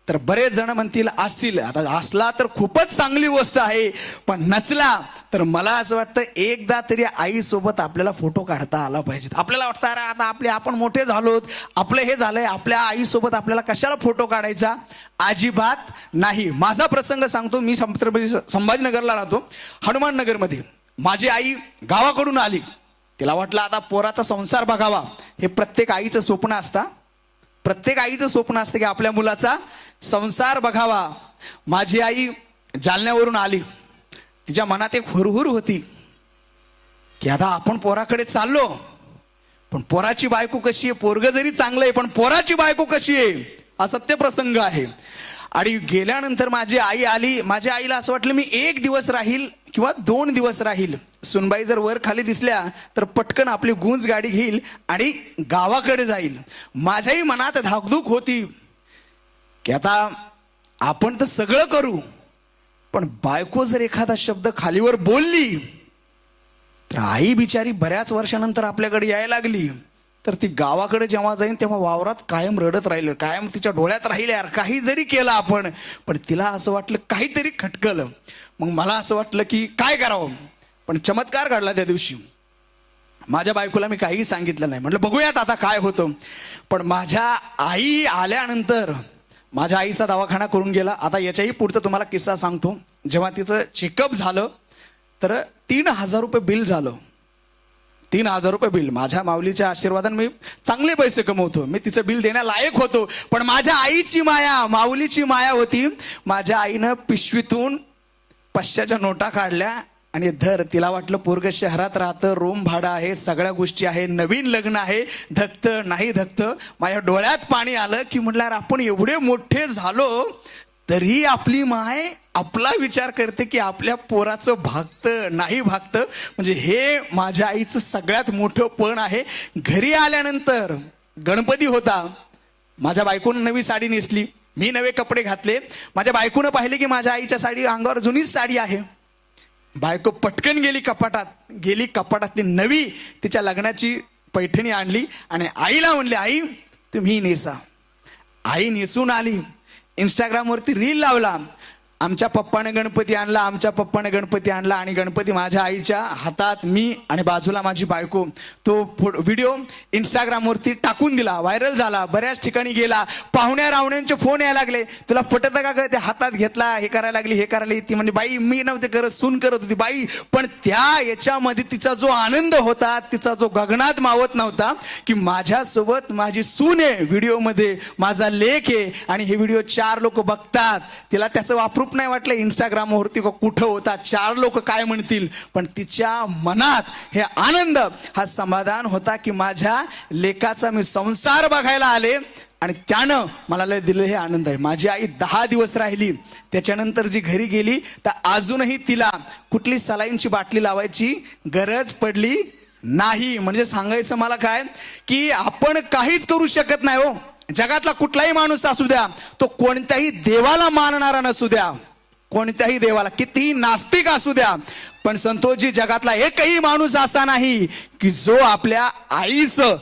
तर बरेच जण म्हणतील असतील. आता असला तर खूपच चांगली गोष्ट आहे, पण नसला तर मला असं वाटतं एकदा तरी आईसोबत आपल्याला फोटो काढता आला पाहिजे. आपल्याला वाटतं अरे आता आपण मोठे झालोत, आपलं हे झालंय, आपल्या आईसोबत आपल्याला कशाला फोटो काढायचा? अजिबात नाही. माझा प्रसंग सांगतो. मी छत्रपती संभाजीनगरला राहतो, हनुमाननगरमध्ये. माझी आई गावाकडून आली. तिला वाटलं आता पोराचा संसार बघावा. हे प्रत्येक आईचं स्वप्न असतं. प्रत्येक आईचं स्वप्न असतं की आपल्या मुलाचा संसार बघावा. माझी आई जालन्यावरून आली. तिच्या मनात एक हुरहुर होती की आता आपण पोराकडे चाललो, पण पोराची बायको कशी आहे? पोरग जरी चांगलं आहे, पण पोराची बायको कशी आहे? हा सत्य प्रसंग आहे. आणि गेल्यानंतर माझी आई आली. माझ्या आईला असं वाटलं मी 1 दिवस राहील किंवा 2 दिवस राहील. सुनबाई जर वर खाली दिसल्या तर पटकन आपली गुंज गाडी घेईल आणि गावाकडे जाईल. माझ्याही मनात धाकधूक होती की आता आपण तर सगळं करू, पण बायको जर एखादा शब्द खालीवर बोलली तर आई बिचारी बऱ्याच वर्षानंतर आपल्याकडे यायला लागली, तर ती गावाकडे जेव्हा जाईन तेव्हा वावरात कायम रडत राहिलं. कायम तिच्या डोळ्यात राहिलं यार काही जरी केलं आपण, पण तिला असं वाटलं काहीतरी खटकलं. मग मला असं वाटलं की काय करावं, पण चमत्कार घडला त्या दिवशी. माझ्या बायकोला मी काहीही सांगितलं नाही. म्हटलं बघूयात आता काय होतं. पण माझ्या आई आल्यानंतर माझ्या आईचा दवाखाना करून गेला. आता याच्याही पुढचं तुम्हाला किस्सा सांगतो. जेव्हा तिचं चेकअप झालं तर 3,000 रुपये बिल झालं. 3,000 रुपये बिल. माझ्या माऊलीच्या आशीर्वादाने मी चांगले पैसे कमवतो, मी तिचं बिल देण्यालायक होतो. पण माझ्या आईची माया, माऊलीची माया होती. माझ्या आईनं पिशवीतून 500च्या नोटा काढल्या आणि तिला वाटलं पोरग शहरात राहतं, रूम भाडं आहे, सगळ्या गोष्टी आहे, नवीन लग्न आहे, धकतं नाही धकतं. माझ्या डोळ्यात पाणी आलं की म्हटलं आपण एवढे मोठे झालो तरी आपली माय आपला विचार करते की आपल्या पोराचं भागतं नाही भागतं. म्हणजे हे माझ्या आईचं सगळ्यात मोठं पण आहे. घरी आल्यानंतर गणपती होता. माझ्या बायकोनं नवी साडी नेसली, मी नवे कपडे घातले. माझ्या बायकोनं पाहिले की माझ्या आईच्या साडी अंगावर जुनीच साडी आहे. बायको पटकन गेली कपाटातली नवी तिच्या लग्नाची पैठणी आणली आणि आईला म्हणली आई तुम्ही नेसा. आई नेसून आली. इंस्टाग्रामवरती रील लावला, आमच्या पप्पाने गणपती आणला, आमच्या पप्पाने गणपती आणला. आणि गणपती माझ्या आईच्या हातात, मी आणि बाजूला माझी बायको. तो व्हिडिओ इंस्टाग्रामवरती टाकून दिला, व्हायरल झाला, बऱ्याच ठिकाणी गेला. पाहुण्या रावण्यांचे फोन यायला लागले, तुला पटत का ग? ते हातात घेतला, हे करायला लागली, हे करायला. ती म्हणजे बाई मी नव्हते करत, सून करत होती बाई. पण त्या याच्यामध्ये तिचा जो आनंद होता, तिचा जो गगनात मावत नव्हता की माझ्यासोबत माझी सून आहे व्हिडिओमध्ये, माझा लेख आहे आणि हे व्हिडिओ 4 लोक बघतात. तिला त्याचं वापरू नाही वाटलं इंस्टाग्रामवरती कुठं होता, 4 लोक काय म्हणतील. पण तिच्या मनात हे आनंद, हा समाधान होता की माझ्या लेकाचा मी संसार बघायला आले आणि त्यानं मला लय दिलं, हे आनंद आहे. माझी आई 10 दिवस राहिली. त्याच्यानंतर जी घरी गेली तर अजूनही तिला कुठली सलाईनची बाटली लावायची गरज पडली नाही. म्हणजे सांगायचं मला काय की आपण काहीच करू शकत नाही हो. जगातला कुठलाही माणूस असू द्या, तो कोणत्याही देवाला मानणारा नसू द्या, कोणत्याही देवाला, कितीही नास्तिक असू द्या, पण संतोषजी जगातला एकही माणूस असा नाही की जो आपल्या आईचं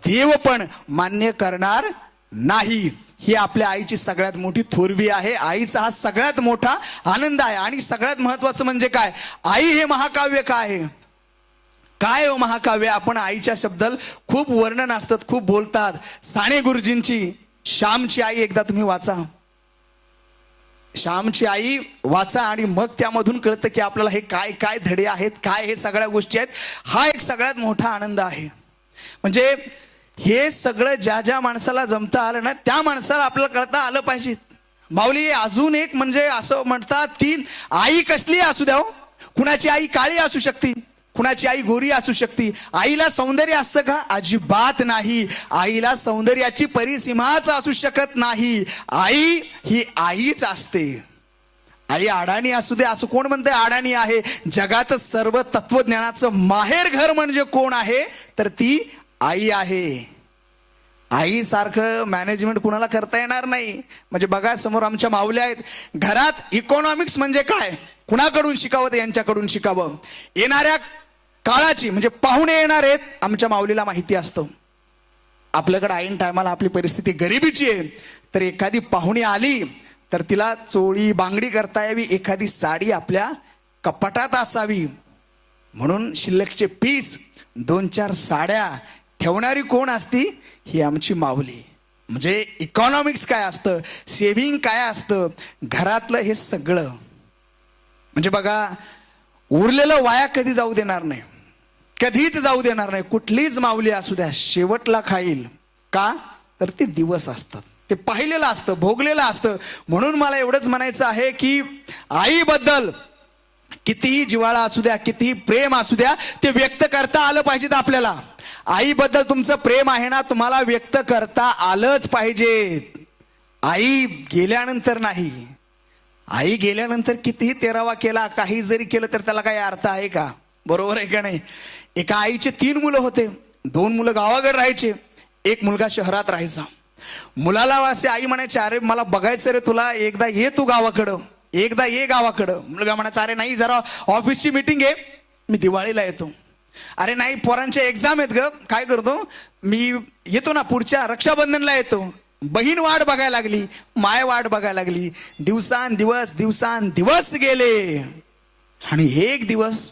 देव पण मान्य करणार नाही. ही आपल्या आईची सगळ्यात मोठी थोरवी आहे. आईचा हा सगळ्यात मोठा आनंद आहे. आणि सगळ्यात महत्वाचं म्हणजे काय, आई हे महाकाव्य काय काय हो महाकाव्य. आपण आईच्या शब्दात खूप वर्णन असतात, खूप बोलतात. साने गुरुजींची श्यामची आई एकदा तुम्ही वाचा. श्यामची आई वाचा आणि मग त्यामधून कळतं की आपल्याला हे काय काय धडे आहेत, काय हे सगळ्या गोष्टी आहेत. हा एक सगळ्यात मोठा आनंद आहे. म्हणजे हे सगळं ज्या ज्या माणसाला जमता आलं ना, त्या माणसाला आपल्याला कळता आलं पाहिजे. माऊली अजून एक म्हणजे असं म्हणतात की आई कसली असू द्या, कुणाची आई काळी असू शकते, कुणाची आई गोरी असू शकते. आईला सौंदर्य असतं का? अजिबात नाही. आईला सौंदर्याची परिसीमाच असू शकत नाही. आई ही आईच असते. आई अडाणी असू दे, असं कोण म्हणतंय अडाणी आहे? जगाचं सर्व तत्वज्ञानाचं माहेर घर म्हणजे कोण आहे? तर ती आई आहे. आई सारखं मॅनेजमेंट कुणाला करता येणार नाही. म्हणजे बघा समोर आमच्या माऊल्या आहेत. घरात इकॉनॉमिक्स म्हणजे काय, कुणाकडून शिकावं तर यांच्याकडून शिकावं. येणाऱ्या काळाची म्हणजे पाहुणे येणार आहेत आमच्या माऊलीला माहिती असतं. आपल्याकडे ऐन टायमाला आपली परिस्थिती गरिबीची आहे, तर एखादी पाहुणी आली तर तिला चोळी बांगडी करता यावी, एखादी साडी आपल्या कपाटात असावी. म्हणून शिल्लकचे पीस 2-4 साड्या ठेवणारी कोण असती? ही आमची माऊली. म्हणजे इकॉनॉमिक्स काय असतं, सेव्हिंग काय असतं, घरातलं हे सगळं. म्हणजे बघा, उरलेलं वाया कधी जाऊ देणार नाही, कधीच जाऊ देणार नाही. कुठलीच माऊली असू द्या शेवटला खाईल. का? तर ते दिवस असतात, ते पाहिलेलं असतं, भोगलेलं असतं. म्हणून मला एवढंच म्हणायचं आहे की आईबद्दल कितीही जिव्हाळा असू द्या, कितीही प्रेम असू द्या, ते व्यक्त करता आलं पाहिजे आपल्याला. आईबद्दल तुमचं प्रेम आहे ना, तुम्हाला व्यक्त करता आलंच पाहिजे. आई गेल्यानंतर नाही. आई गेल्यानंतर कितीही तेरावा केला, काही जरी केलं तर त्याला काही अर्थ आहे का? बरोबर आहे का नाही? एका आईचे 3 मुलं होते. 2 मुलं गावाकडे राहायचे, 1 मुलगा शहरात राहायचा. मुलाला असे आई म्हणायचे, अरे मला बघायचं रे तुला, एकदा ये तू गावाकडं, एकदा ये गावाकडं. मुलगा म्हणायचा, अरे नाही, जरा ऑफिसची मीटिंग आहे, मी दिवाळीला येतो. अरे नाही, पोरांच्या एक्झाम आहेत ग, काय करतो मी, येतो ना पुढच्या रक्षाबंधनला येतो. बहीण वाट बघायला लागली, माय वाट बघायला लागली. दिवसांदिवस गेले आणि एक दिवस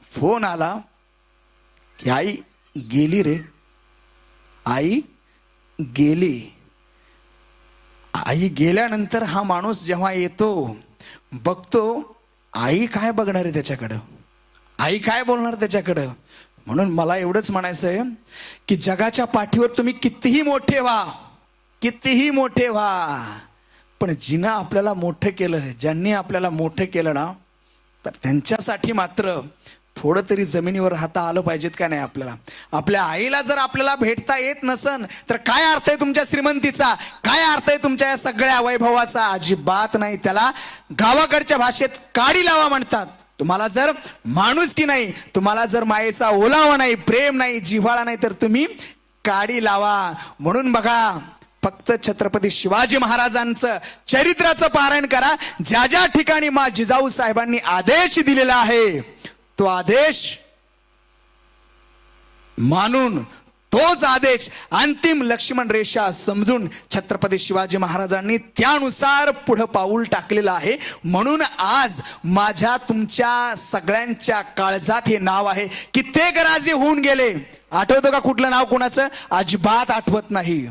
फोन आला की आई गेली रे, आई गेली. आई गेल्यानंतर हा माणूस जेव्हा येतो, बघतो आई काय बघणार आहे त्याच्याकडं, आई काय बोलणार त्याच्याकडं. म्हणून मला एवढंच म्हणायचं आहे की जगाच्या पाठीवर तुम्ही कितीही मोठे व्हा, कितीही मोठे व्हा, पण जिनं आपल्याला मोठं केलं, ज्यांनी आपल्याला मोठं केलं ना, तर त्यांच्यासाठी मात्र थोडं तरी जमिनीवर राहता आलं पाहिजेत का नाही आपल्याला. आपल्या आईला जर आपल्याला भेटता येत नसन तर काय अर्थ आहे तुमच्या श्रीमंतीचा, काय अर्थ आहे तुमच्या या सगळ्या वैभवाचा? अजिबात नाही. त्याला गावाकडच्या भाषेत काडी लावा म्हणतात. तुम्हाला जर माणुसकी नाही, तुम्हाला जर मायेचा ओलावा नाही, प्रेम नाही, जिव्हाळा नाही, तर तुम्ही काडी लावा. म्हणून बघा, फक्त छत्रपती शिवाजी महाराजांचं चरित्राचं पारायण करा. ज्या ज्या ठिकाणी मा जिजाऊ साहेबांनी आदेश दिलेला आहे, तो आदेश मानून, तोच आदेश अंतिम लक्ष्मण रेषा समजून छत्रपती शिवाजी महाराजांनी त्यानुसार पुढे पाऊल टाकलेलं आहे. म्हणून आज माझ्या तुमच्या सगळ्यांच्या काळजात हे नाव आहे. कित्येक राजे होऊन गेले, आठवतं का कुठलं नाव कोणाचं? अजिबात आठवत नाही.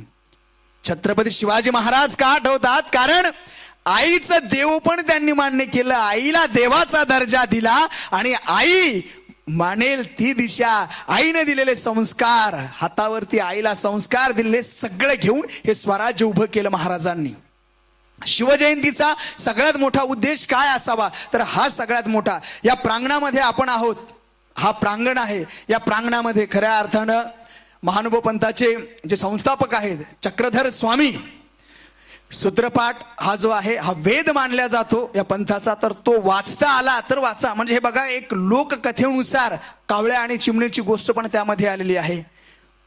छत्रपती शिवाजी महाराज का आठवतात? कारण आईचं देव पण त्यांनी मान्य केलं, आईला देवाचा दर्जा दिला आणि आई मानेल ती दिशा, आईने दिलेले संस्कार, हातावरती आईला संस्कार दिलेले सगळे घेऊन हे स्वराज्य उभं केलं महाराजांनी. शिवजयंतीचा सगळ्यात मोठा उद्देश काय असावा? तर हा सगळ्यात मोठा. या प्रांगणामध्ये आपण आहोत, हा प्रांगण आहे. या प्रांगणामध्ये खऱ्या अर्थानं महानुभव पंथाचे जे संस्थापक आहेत चक्रधर स्वामी, सूत्रपाठ हा जो आहे हा वेद मानला जातो या पंथाचा. तर तो वाचता आला तर वाचा. म्हणजे हे बघा, एक लोककथेनुसार कावळ्या आणि चिमणीची गोष्ट पण त्यामध्ये आलेली आहे.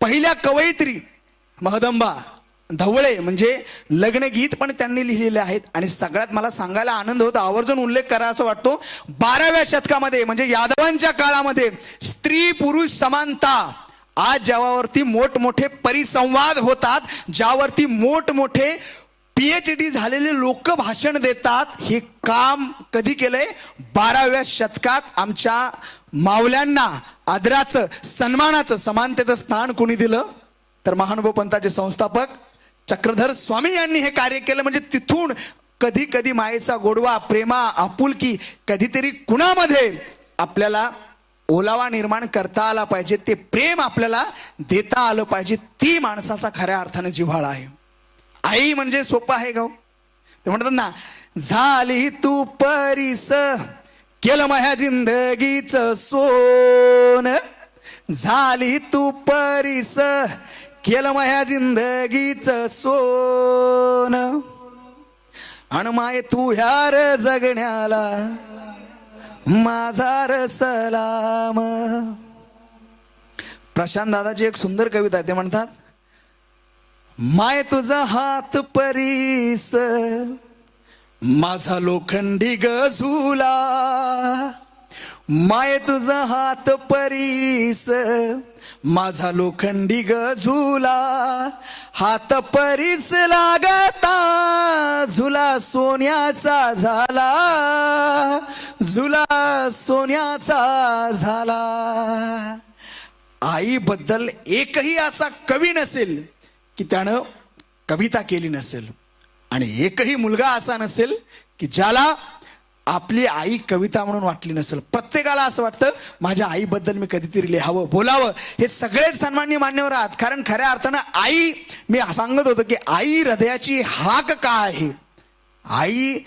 पहिल्या कवयित्री महदंबा धवळे म्हणजे लग्नगीत पण त्यांनी लिहिलेले आहेत. आणि सगळ्यात मला सांगायला आनंद होता, आवर्जून उल्लेख करा असं वाटतो, 12व्या शतकामध्ये म्हणजे यादवांच्या काळामध्ये स्त्री पुरुष समानता, आज ज्यावरती मोठमोठे परिसंवाद होतात, ज्यावरती मोठमोठे PhD झालेले लोक भाषण देतात, हे काम कधी केलंय? 12व्या शतकात. आमच्या मावल्यांना आदराचं, सन्मानाचं, समानतेचं स्थान कोणी दिलं? तर महानुभव पंथाचे संस्थापक चक्रधर स्वामी यांनी हे कार्य केलं. म्हणजे तिथून कधी कधी मायेचा गोडवा, प्रेमा, आपुलकी कधीतरी कुणामध्ये आपल्याला ओलावा निर्माण करता आला पाहिजे, ते प्रेम आपल्याला देता आलं पाहिजे. ती माणसाचा खऱ्या अर्थाने जिव्हाळा आहे. आई म्हणजे सोपं आहे गाव. ते म्हणतात ना, झाली तू परीस केलं माझ्या जिंदगीच सोन, झाली तू परीस केलं माझ्या जिंदगीच सोन, अन माय तू ह्यार जगण्याला माझा र सलाम. प्रशांत दादाची एक सुंदर कविता आहे. ते म्हणतात, माय तुझा हात परीस माझा लोखंडी गझुला माय तुझा हात परीस, माझा लोखंडी गझुला हात परीस लागता, झुला सोन्याचा झाला, झुला सोन्याचा झाला. आईबद्दल एकही असा कवी नसेल की त्यानं कविता केली नसेल, आणि एकही मुलगा असा नसेल की ज्याला आपली आई कविता म्हणून वाटली नसेल. प्रत्येकाला असं वाटतं माझ्या आईबद्दल मी कधीतरी लिहावं, बोलावं. हे सगळेच सन्माननीय मान्यवर आहात, कारण खऱ्या अर्थानं आई, मी सांगत होतो की आई हृदयाची हाक काय आहे, आई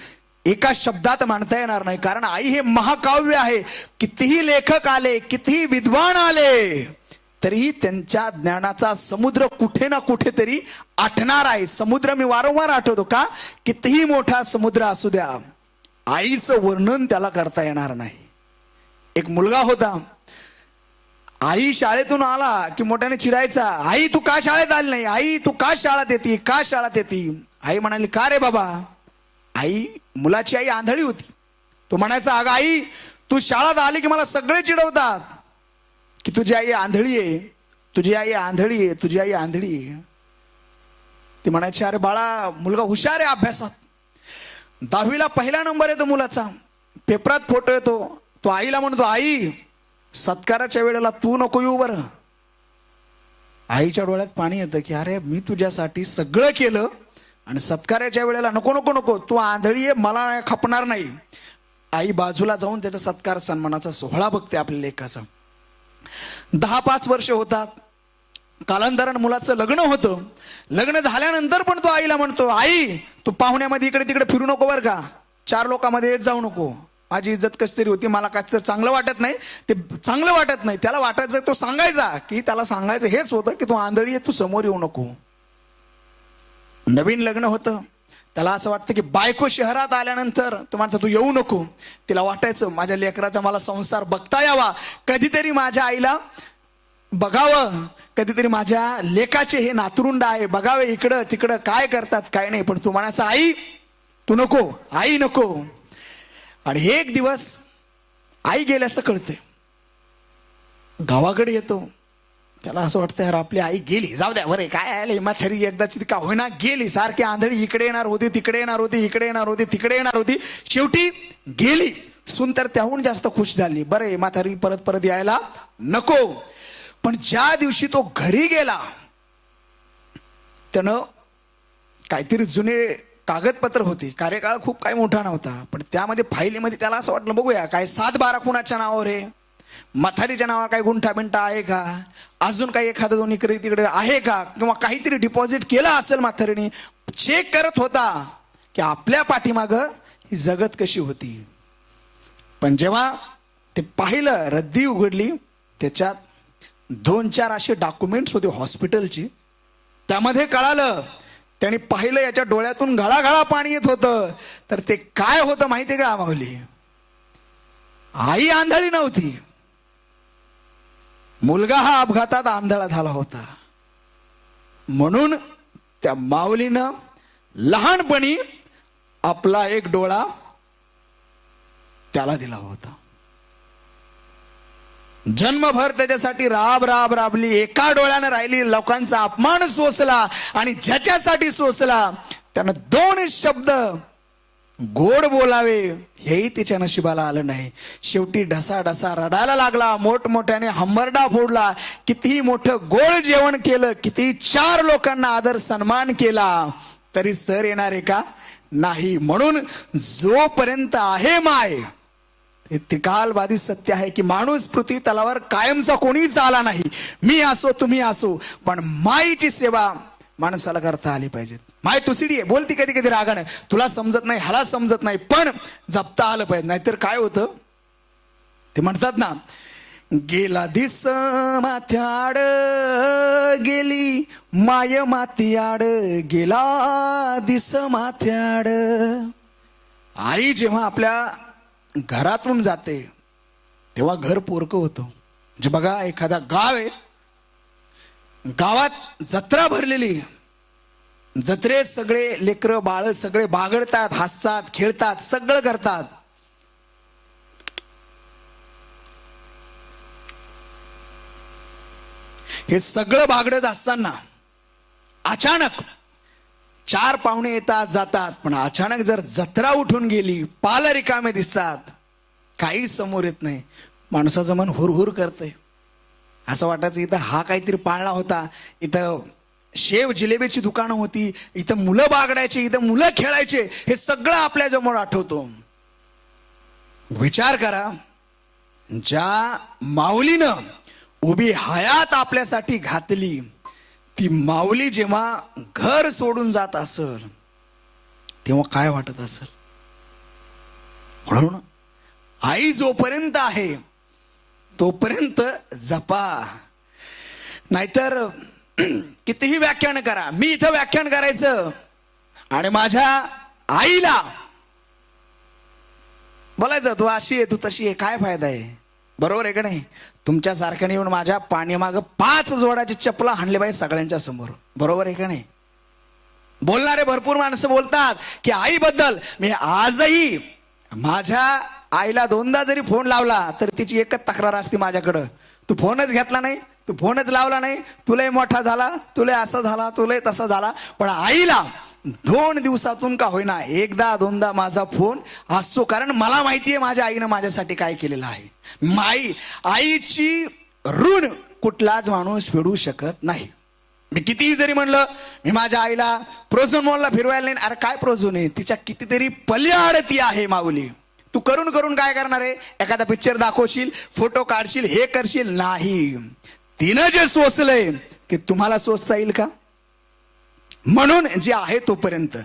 एका शब्दात मांडता येणार नाही, कारण आई हे महाकाव्य आहे. कितीही लेखक आले, कितीही विद्वान आले, तरीही त्यांच्या ज्ञानाचा समुद्र कुठे ना कुठेतरी आटणार आहे. समुद्र मी वारंवार आठवतो का, कितीही मोठा समुद्र असू द्या, आईचं वर्णन त्याला करता येणार नाही. एक मुलगा होता, आई शाळेतून आला की मोठ्याने चिडायचा, आई तू का शाळेत आली नाही, आई तू का शाळेत येते, का शाळेत येते. आई म्हणाली का रे बाबा. आई, मुलाची आई आंधळी होती. तो म्हणायचा अगं आई तू शाळेत आली की मला सगळे चिडवतात की तुझी आई आंधळी आहे, तुझी आई आंधळी आहे, तुझी आई आंधळी आहे. ती म्हणायची अरे बाळा मुलगा हुशार आहे अभ्यासात, 10वीला पहिला नंबर येतो मुलाचा, पेपरात फोटो येतो. तो आईला म्हणतो आई सत्काराच्या वेळेला तू नको येऊ बरं. आईच्या डोळ्यात पाणी येतं की अरे मी तुझ्यासाठी सगळं केलं आणि सत्काराच्या वेळेला नको नको नको, तू आंधळी आहे मला खपणार नाही. आई बाजूला जाऊन त्याचा सत्कार सन्मानाचा सोहळा बघते आपल्या लेखाचा. 10-5 वर्ष होतात, कालांतरानं मुलाचं लग्न होतं. लग्न झाल्यानंतर पण तो आईला म्हणतो आई तू पाहुण्यामध्ये इकडे तिकडे फिरू नको बरं का, 4 लोकांमध्ये येत जाऊ नको, माझी इज्जत कशी तरी होती, मला काय तर चांगलं वाटत नाही. ते चांगलं वाटत नाही त्याला, वाटायचं तो सांगायचा की त्याला सांगायचं हेच होतं की तू आंधळी आहे, तू समोर येऊ नको. नवीन लग्न होतं, त्याला असं वाटतं की बायको शहरात आल्यानंतर तो म्हणतो तू येऊ नको. तिला वाटायचं माझ्या लेकराचा मला संसार बघता यावा, कधीतरी माझ्या आईला बघावं, कधीतरी माझ्या लेकाचे हे नातरुंड आहे बघावे, इकडं तिकडं काय करतात काय नाही. पण तू म्हणायचा आई तू नको, आई नको. आणि एक दिवस आई गेल्याचं कळते, गावाकडे येतो, त्याला असं वाटतं यार आपली आई गेली, जाऊ द्या बरे काय आले म्हातारी एकदाची का होईना गेली, सारखी आंधळी इकडे येणार होती तिकडे येणार होती, इकडे येणार होती तिकडे येणार होती, शेवटी गेली. सून तर त्याहून जास्त खुश झाली, बरे म्हातारी परत परत यायला नको. पण ज्या दिवशी तो घरी गेला त्यानं काहीतरी जुने कागदपत्र होती, कार्यकाळ खूप काही मोठा नव्हता, पण त्यामध्ये फाईलीमध्ये त्याला असं वाटलं बघूया काय 7-12 कुणाच्या नावावर आहे, म्हातारीच्या नावावर काही गुंठा बिंठा आहे का, अजून काही एखादं दोन इकडे तिकडे आहे का, किंवा काहीतरी डिपॉझिट केलं असेल म्हातारीने. चेक करत होता की आपल्या पाठीमागं ही जगत कशी होती. पण जेव्हा ते पाहिलं, रद्दी उघडली, त्याच्यात 2-4 असे डॉक्युमेंट्स होते हॉस्पिटलची. त्यामध्ये कळालं, त्यांनी पाहिलं याच्या डोळ्यातून घळाघळा पाणी येत होतं. तर ते काय होतं माहितीये का माऊली, आई आंधळी नव्हती, मुलगा हा अपघातात आंधळा झाला होता. म्हणून त्या माऊलीनं लहानपणी आपला एक डोळा त्याला दिला होता. जन्मभर त्याच्यासाठी राब राब राबली, एका डोळ्यानं राहिली, लोकांचा अपमान सोसला, आणि ज्याच्यासाठी सोसला त्यानं 2 शब्द गोड बोलावे हेही तिच्या नशिबाला आलं नाही. शेवटी ढसा ढसा रडायला लागला, मोठमोठ्याने हंबरडा फोडला, कितीही मोठं गोड जेवण केलं, किती 4 लोकांना आदर सन्मान केला, तरी सर येणार आहे का, नाही. म्हणून जोपर्यंत आहे माय, हे त्रिकालवादी सत्य आहे की माणूस पृथ्वी तलावर कायमचा कोणीच आला नाही, मी असो तुम्ही असो, पण माईची सेवा माणसाला करता आली पाहिजे. माय तुसडी आहे, बोलती कधी कधी रागानं, तुला समजत नाही ह्याला समजत नाही, पण जपता आलं पाहिजे. नाहीतर काय होतं, ते म्हणतात ना, गेला दिस माथ्याड गेली माय मातीआड, गेला दिस माथ्याड. आई जेव्हा आपल्या घरातून जाते तेव्हा घर पोरकं होतं. म्हणजे बघा, एखादा गाव आहे, गावात जत्रा भरलेली, जत्रेत सगळे लेकरं बाळ सगळे बागडतात, हसतात, खेळतात, सगळं करतात. हे सगळं बागडत असताना अचानक 4 पाहुणे येतात जातात, पण अचानक जर जत्रा उठून गेली, पाल रिकामे दिसतात, काही समोर येत नाही, माणसाचं मन हुरहुर करतंय. असं वाटायचं इथं हा काहीतरी पाळणा होता, इथं शेव जिलेबीची दुकानं होती, इथं मुलं बागडायची, इथं मुलं खेळायचे, हे सगळं आपल्या समोर आठवतो. विचार करा, ज्या माऊलीनं उभी हयात आपल्यासाठी घातली, ती माऊली जेव्हा घर सोडून जात असेल तेव्हा काय वाटत असेल. म्हणून आई जोपर्यंत आहे तोपर्यंत जपा, नाहीतर कितीही व्याख्यान करा. मी इथं व्याख्यान करायचं आणि माझ्या आईला बोलायचं तू अशी आहे, तू तशी आहे, काय फायदा आहे. बरोबर आहे का नाही. तुमच्या सारख्याने येऊन माझ्या पाठीमाग 5 जोडाची चपला हाणले पाहिजे सगळ्यांच्या समोर. बरोबर आहे का नाही. बोलणारे भरपूर माणसं बोलतात की आईबद्दल. मी आजही माझ्या आईला 2दा जरी फोन लावला तर तिची एकच तक्रार असते माझ्याकडं, तू फोनच घेतला नाही, तू फोनच लावला नाही, तुलाही मोठा झाला, तुला असं झाला, तुलाही तसा झाला. पण आईला 2 दिवसातून का होईना 1दा 2दा माझा फोन असतो, कारण मला माहिती आहे माझ्या आईनं माझ्यासाठी काय केलेलं आहे. आईची ऋण कुठलाच माणूस फेडू शकत नाही. मी कितीही जरी म्हणलं मी माझ्या आईला प्रोझोन मॉलला फिरवायला नाही, अरे काय प्रोझोन आहे, तिच्या कितीतरी पल्याड ती आहे माऊली. तू करून करून काय करणार आहे. एखादा पिक्चर दाखवशील, फोटो काढशील, हे करशील, नाही. तिनं जे सोसलंय ते तुम्हाला सोसता येईल का. म्हणून जे आहे तोपर्यंत.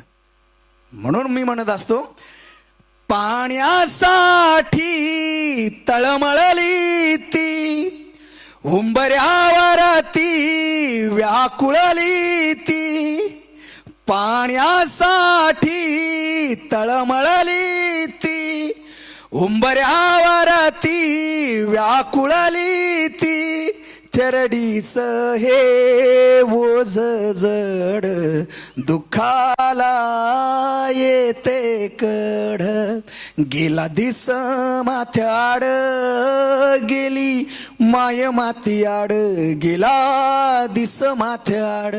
म्हणून मी म्हणत असतो, पाण्यासाठी तळमळली ती, उंबऱ्यावरती व्याकुळली ती, पाण्यासाठी तळमळली ती, उंबऱ्यावरती व्याकुळली ती, थेरडीच हे ओझ जड, दुःखाला येते कड, गेला दिस माथ्याड, गेली माय मातीयाड, गेला दिस माथ्याड.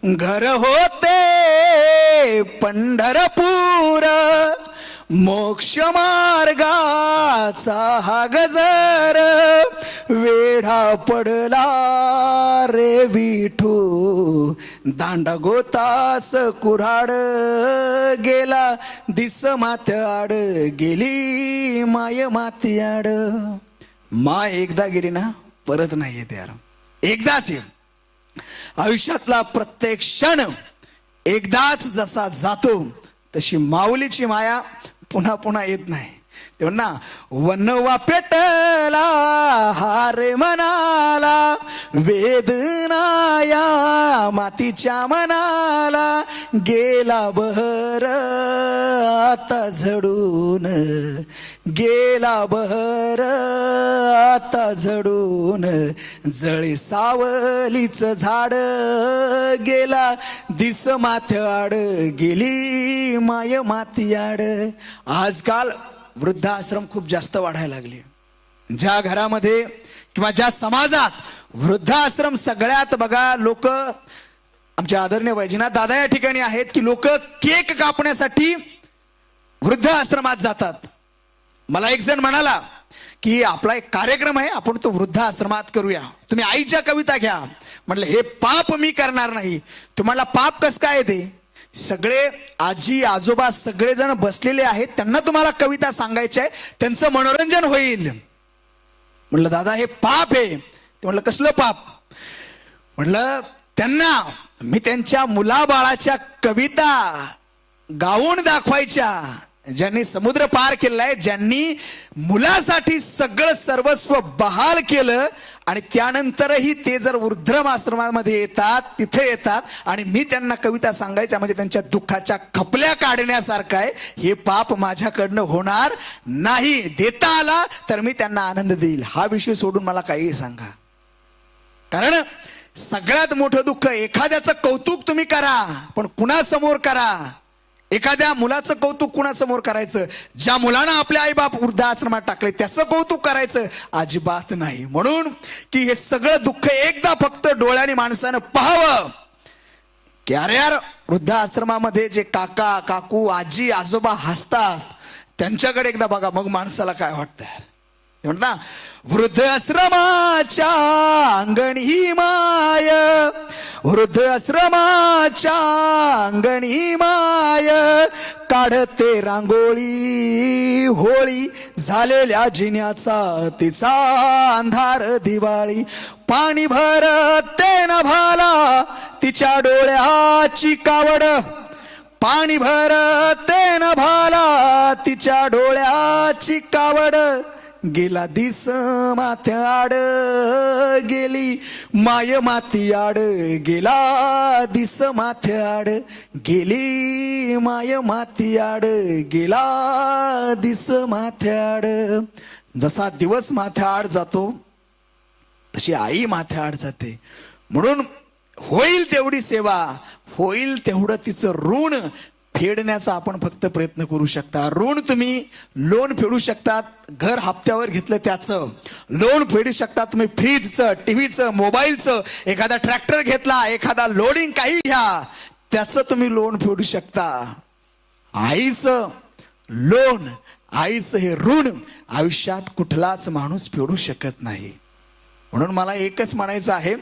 घर होते पंढरपूर, मोक्ष मार्गाचा हा गजर, वेढा पडला रे विठू, दांडा गोतास कुऱ्हाड, गेला दिस माथ्याड, गेली माय मातीयाड. माय एकदा गेली ना परत नाही येत यार. एकदाच ये. आयुष्यातला प्रत्येक क्षण एकदाच जसा जातो तशी माऊलीची माया पुन्हा पुन्हा येत नाही. ते म्हणा, वनवा पेटला हारे मनाला, वेदनाया मातीच्या मनाला, गेला बहर आता झडून, गेला बहर आता झडून, जळी सावलीच झाड, गेला दिस माथ्याड, गेली माय मातीयाड. आजकाल वृद्धाश्रम खूप जास्त वाढायला लागले. ज्या घरामध्ये किंवा ज्या समाजात वृद्धाश्रम सगळ्यात बघा, लोक आमच्या आदरणीय वैजनाथ दादा या ठिकाणी आहेत की लोक केक कापण्यासाठी वृद्धाश्रमात जातात. मला एक जण म्हणाला की आपला एक कार्यक्रम आहे, आपण तो वृद्धाश्रमात करूया, तुम्ही आईच्या कविता घ्या. म्हटलं हे पाप मी करणार नाही. तुम्हाला पाप कस काय ते, सगळे आजी आजोबा सगळेजण बसलेले आहेत, त्यांना तुम्हाला कविता सांगायची आहे, त्यांचं मनोरंजन होईल. म्हटलं दादा हे पाप आहे. ते म्हटलं कसलं पाप. म्हटलं त्यांना मी त्यांच्या मुलाबाळाच्या कविता गाऊन दाखवायच्या, ज्यांनी समुद्र पार केलाय, ज्यांनी मुलासाठी सगळं सर्वस्व बहाल केलं, आणि त्यानंतरही ते जर वृद्धाश्रमामध्ये येतात, तिथे येतात आणि मी त्यांना कविता सांगायच्या, म्हणजे त्यांच्या दुःखाच्या खपल्या काढण्यासारखं आहे. हे पाप माझ्याकडनं होणार नाही. देता आला तर मी त्यांना आनंद देईल. हा विषय सोडून मला काहीही सांगा. कारण सगळ्यात मोठं दुःख, एखाद्याचं कौतुक तुम्ही करा पण कुणासमोर करा? एखाद्या मुलाचं कौतुक कुणासमोर करायचं? ज्या मुलानं आपले आईबाप वृद्धाश्रमात टाकले त्याचं कौतुक करायचं? अजिबात नाही. म्हणून की हे सगळं दुःख एकदा फक्त डोळ्याने माणसानं पाहावं की अरे यार, वृद्धाश्रमामध्ये जे काका काकू आजी आजोबा हसतात त्यांच्याकडे एकदा बघा, मग माणसाला काय वाटतं. ते म्हणता वृद्धाश्रमाच्या अंगणी माय, वृद्धाश्रमाच्या अंगणी माय, काढते रांगोळी होळी झालेल्या जिन्याचा तिचा अंधार दिवाळी, पाणी भरते नभाला तिच्या डोळ्याची कावड, पाणी भरते नभाला तिच्या डोळ्याची कावड, गेला दिस माथ्याड गेली माय माती आड, गेला दिस माथ्याड गेली माय माती आड, गेला दिस माथ्याड. जसा दिवस माथ्याआड जातो तशी आई माथ्याआड जाते. म्हणून होईल तेवढी सेवा, होईल तेवढं तिचं ऋण फेडण्याचा आपण फक्त प्रयत्न करू शकता. ऋण तुम्ही लोन फेडू शकतात, घर हप्त्यावर घेतलं त्याचं लोन फेडू शकता तुम्ही, फ्रीजचं, टीव्हीचं, मोबाईलचं, एखादा ट्रॅक्टर घेतला, एखादा लोडिंग काही घ्या त्याचं तुम्ही लोन फेडू शकता. आईचं लोन, आईचं हे ऋण आयुष्यात कुठलाच माणूस फेडू शकत नाही. म्हणून मला एकच म्हणायचं आहे,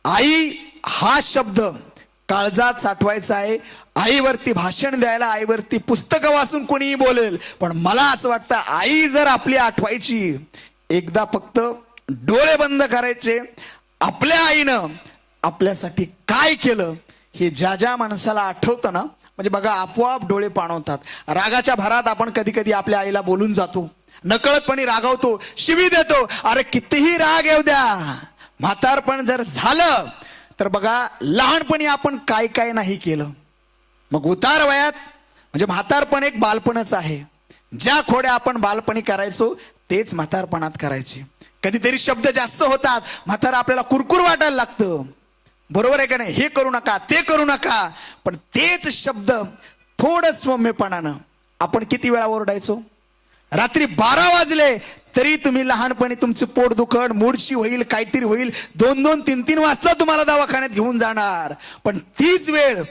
आई हा शब्द काळजात साठवायचा आहे. आईवरती भाषण द्यायला, आईवरती पुस्तकं वाचून कोणीही बोलेल, पण मला असं वाटतं आई जर आपली आठवायची, एकदा फक्त डोळे बंद करायचे, आपल्या आईनं आपल्यासाठी काय केलं हे ज्या ज्या माणसाला आठवतं ना, म्हणजे बघा आपोआप डोळे पाणवतात. रागाच्या भरात आपण कधी कधी आपल्या आईला बोलून जातो, नकळतपणे रागावतो, शिवी देतो. अरे कितीही राग येऊ द्या, म्हातारपण जर झालं तर बघा लहानपणी आपण काय काय नाही केलं, मग उतार वयात म्हणजे म्हातारपण एक बालपणच आहे. ज्या खोड्या आपण बालपणी करायचो तेच म्हातारपणात करायचे. कधीतरी शब्द जास्त होतात, म्हातार आपल्याला कुरकुर वाटायला लागतं, बरोबर आहे का नाही? हे करू नका, ते करू नका, पण तेच शब्द थोडं सौम्यपणानं आपण किती वेळा ओरडायचो? रात्री 12 वाजले तरी तुम्ही लहानपणी तुमचं पोट दुखड, मूडशी होईल, काहीतरी होईल, 2-2, 3-3 वाजता तुम्हाला दवाखान्यात घेऊन जाणार. पण तीच वेळ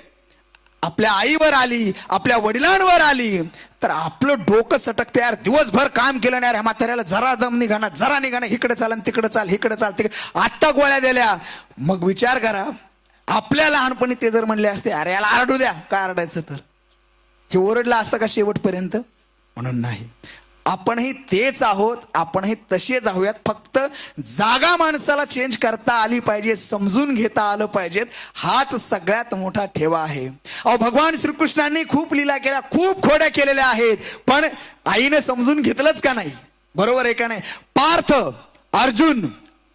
आपल्या आईवर आली, आपल्या वडिलांवर आली तर आपलं डोकं सटकते. यार दिवसभर काम केलं नाही, ह्या म्हाताऱ्याला जरा दम निघाना, जरा निघाना, इकडे चाल तिकडे चाल, इकडे चाल तिकडे, आत्ता गोळ्या दिल्या. मग विचार करा, आपल्या लहानपणी ते जर म्हणले असते अरे याला आरडू द्या, काय आरडायचं, तर हे ओरडलं असतं का शेवटपर्यंत? म्हणून नाही. आपणही तेच आहोत, आपणही तसेच आहोत, फक्त जागा माणसाला चेंज करता आली पाहिजे, समजून घेता आलं पाहिजेत, हाच सगळ्यात मोठा ठेवा आहे. अहो भगवान श्रीकृष्णांनी खूप लीला केल्या, खूप खोड्या केलेल्या आहेत, पण आईने समजून घेतलंच का नाही? बरोबर आहे का नाही? पार्थ अर्जुन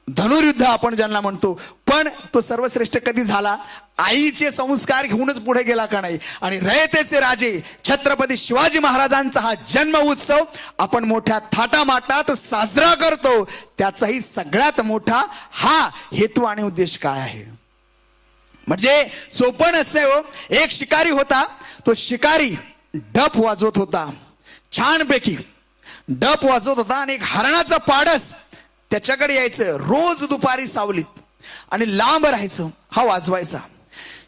धनुर्युद्ध आपण ज्यांना म्हणतो, पण तो सर्वश्रेष्ठ कधी झाला? आईचे संस्कार घेऊनच पुढे गेला का नाही? आणि रयतेचे राजे छत्रपती शिवाजी महाराजांचा हा जन्म उत्सव आपण मोठ्या थाटामाटात साजरा करतो, त्याचाही सगळ्यात मोठा हा हेतू आणि उद्देश काय आहे? म्हणजे सोपं नसते हो. एक शिकारी होता, तो शिकारी डप वाजवत होता, छानपैकी डप वाजवत होता, आणि एक हरणाचा पाडस त्याच्याकडे यायचं रोज दुपारी सावलीत आणि लांब राहायचं, हा वाजवायचा.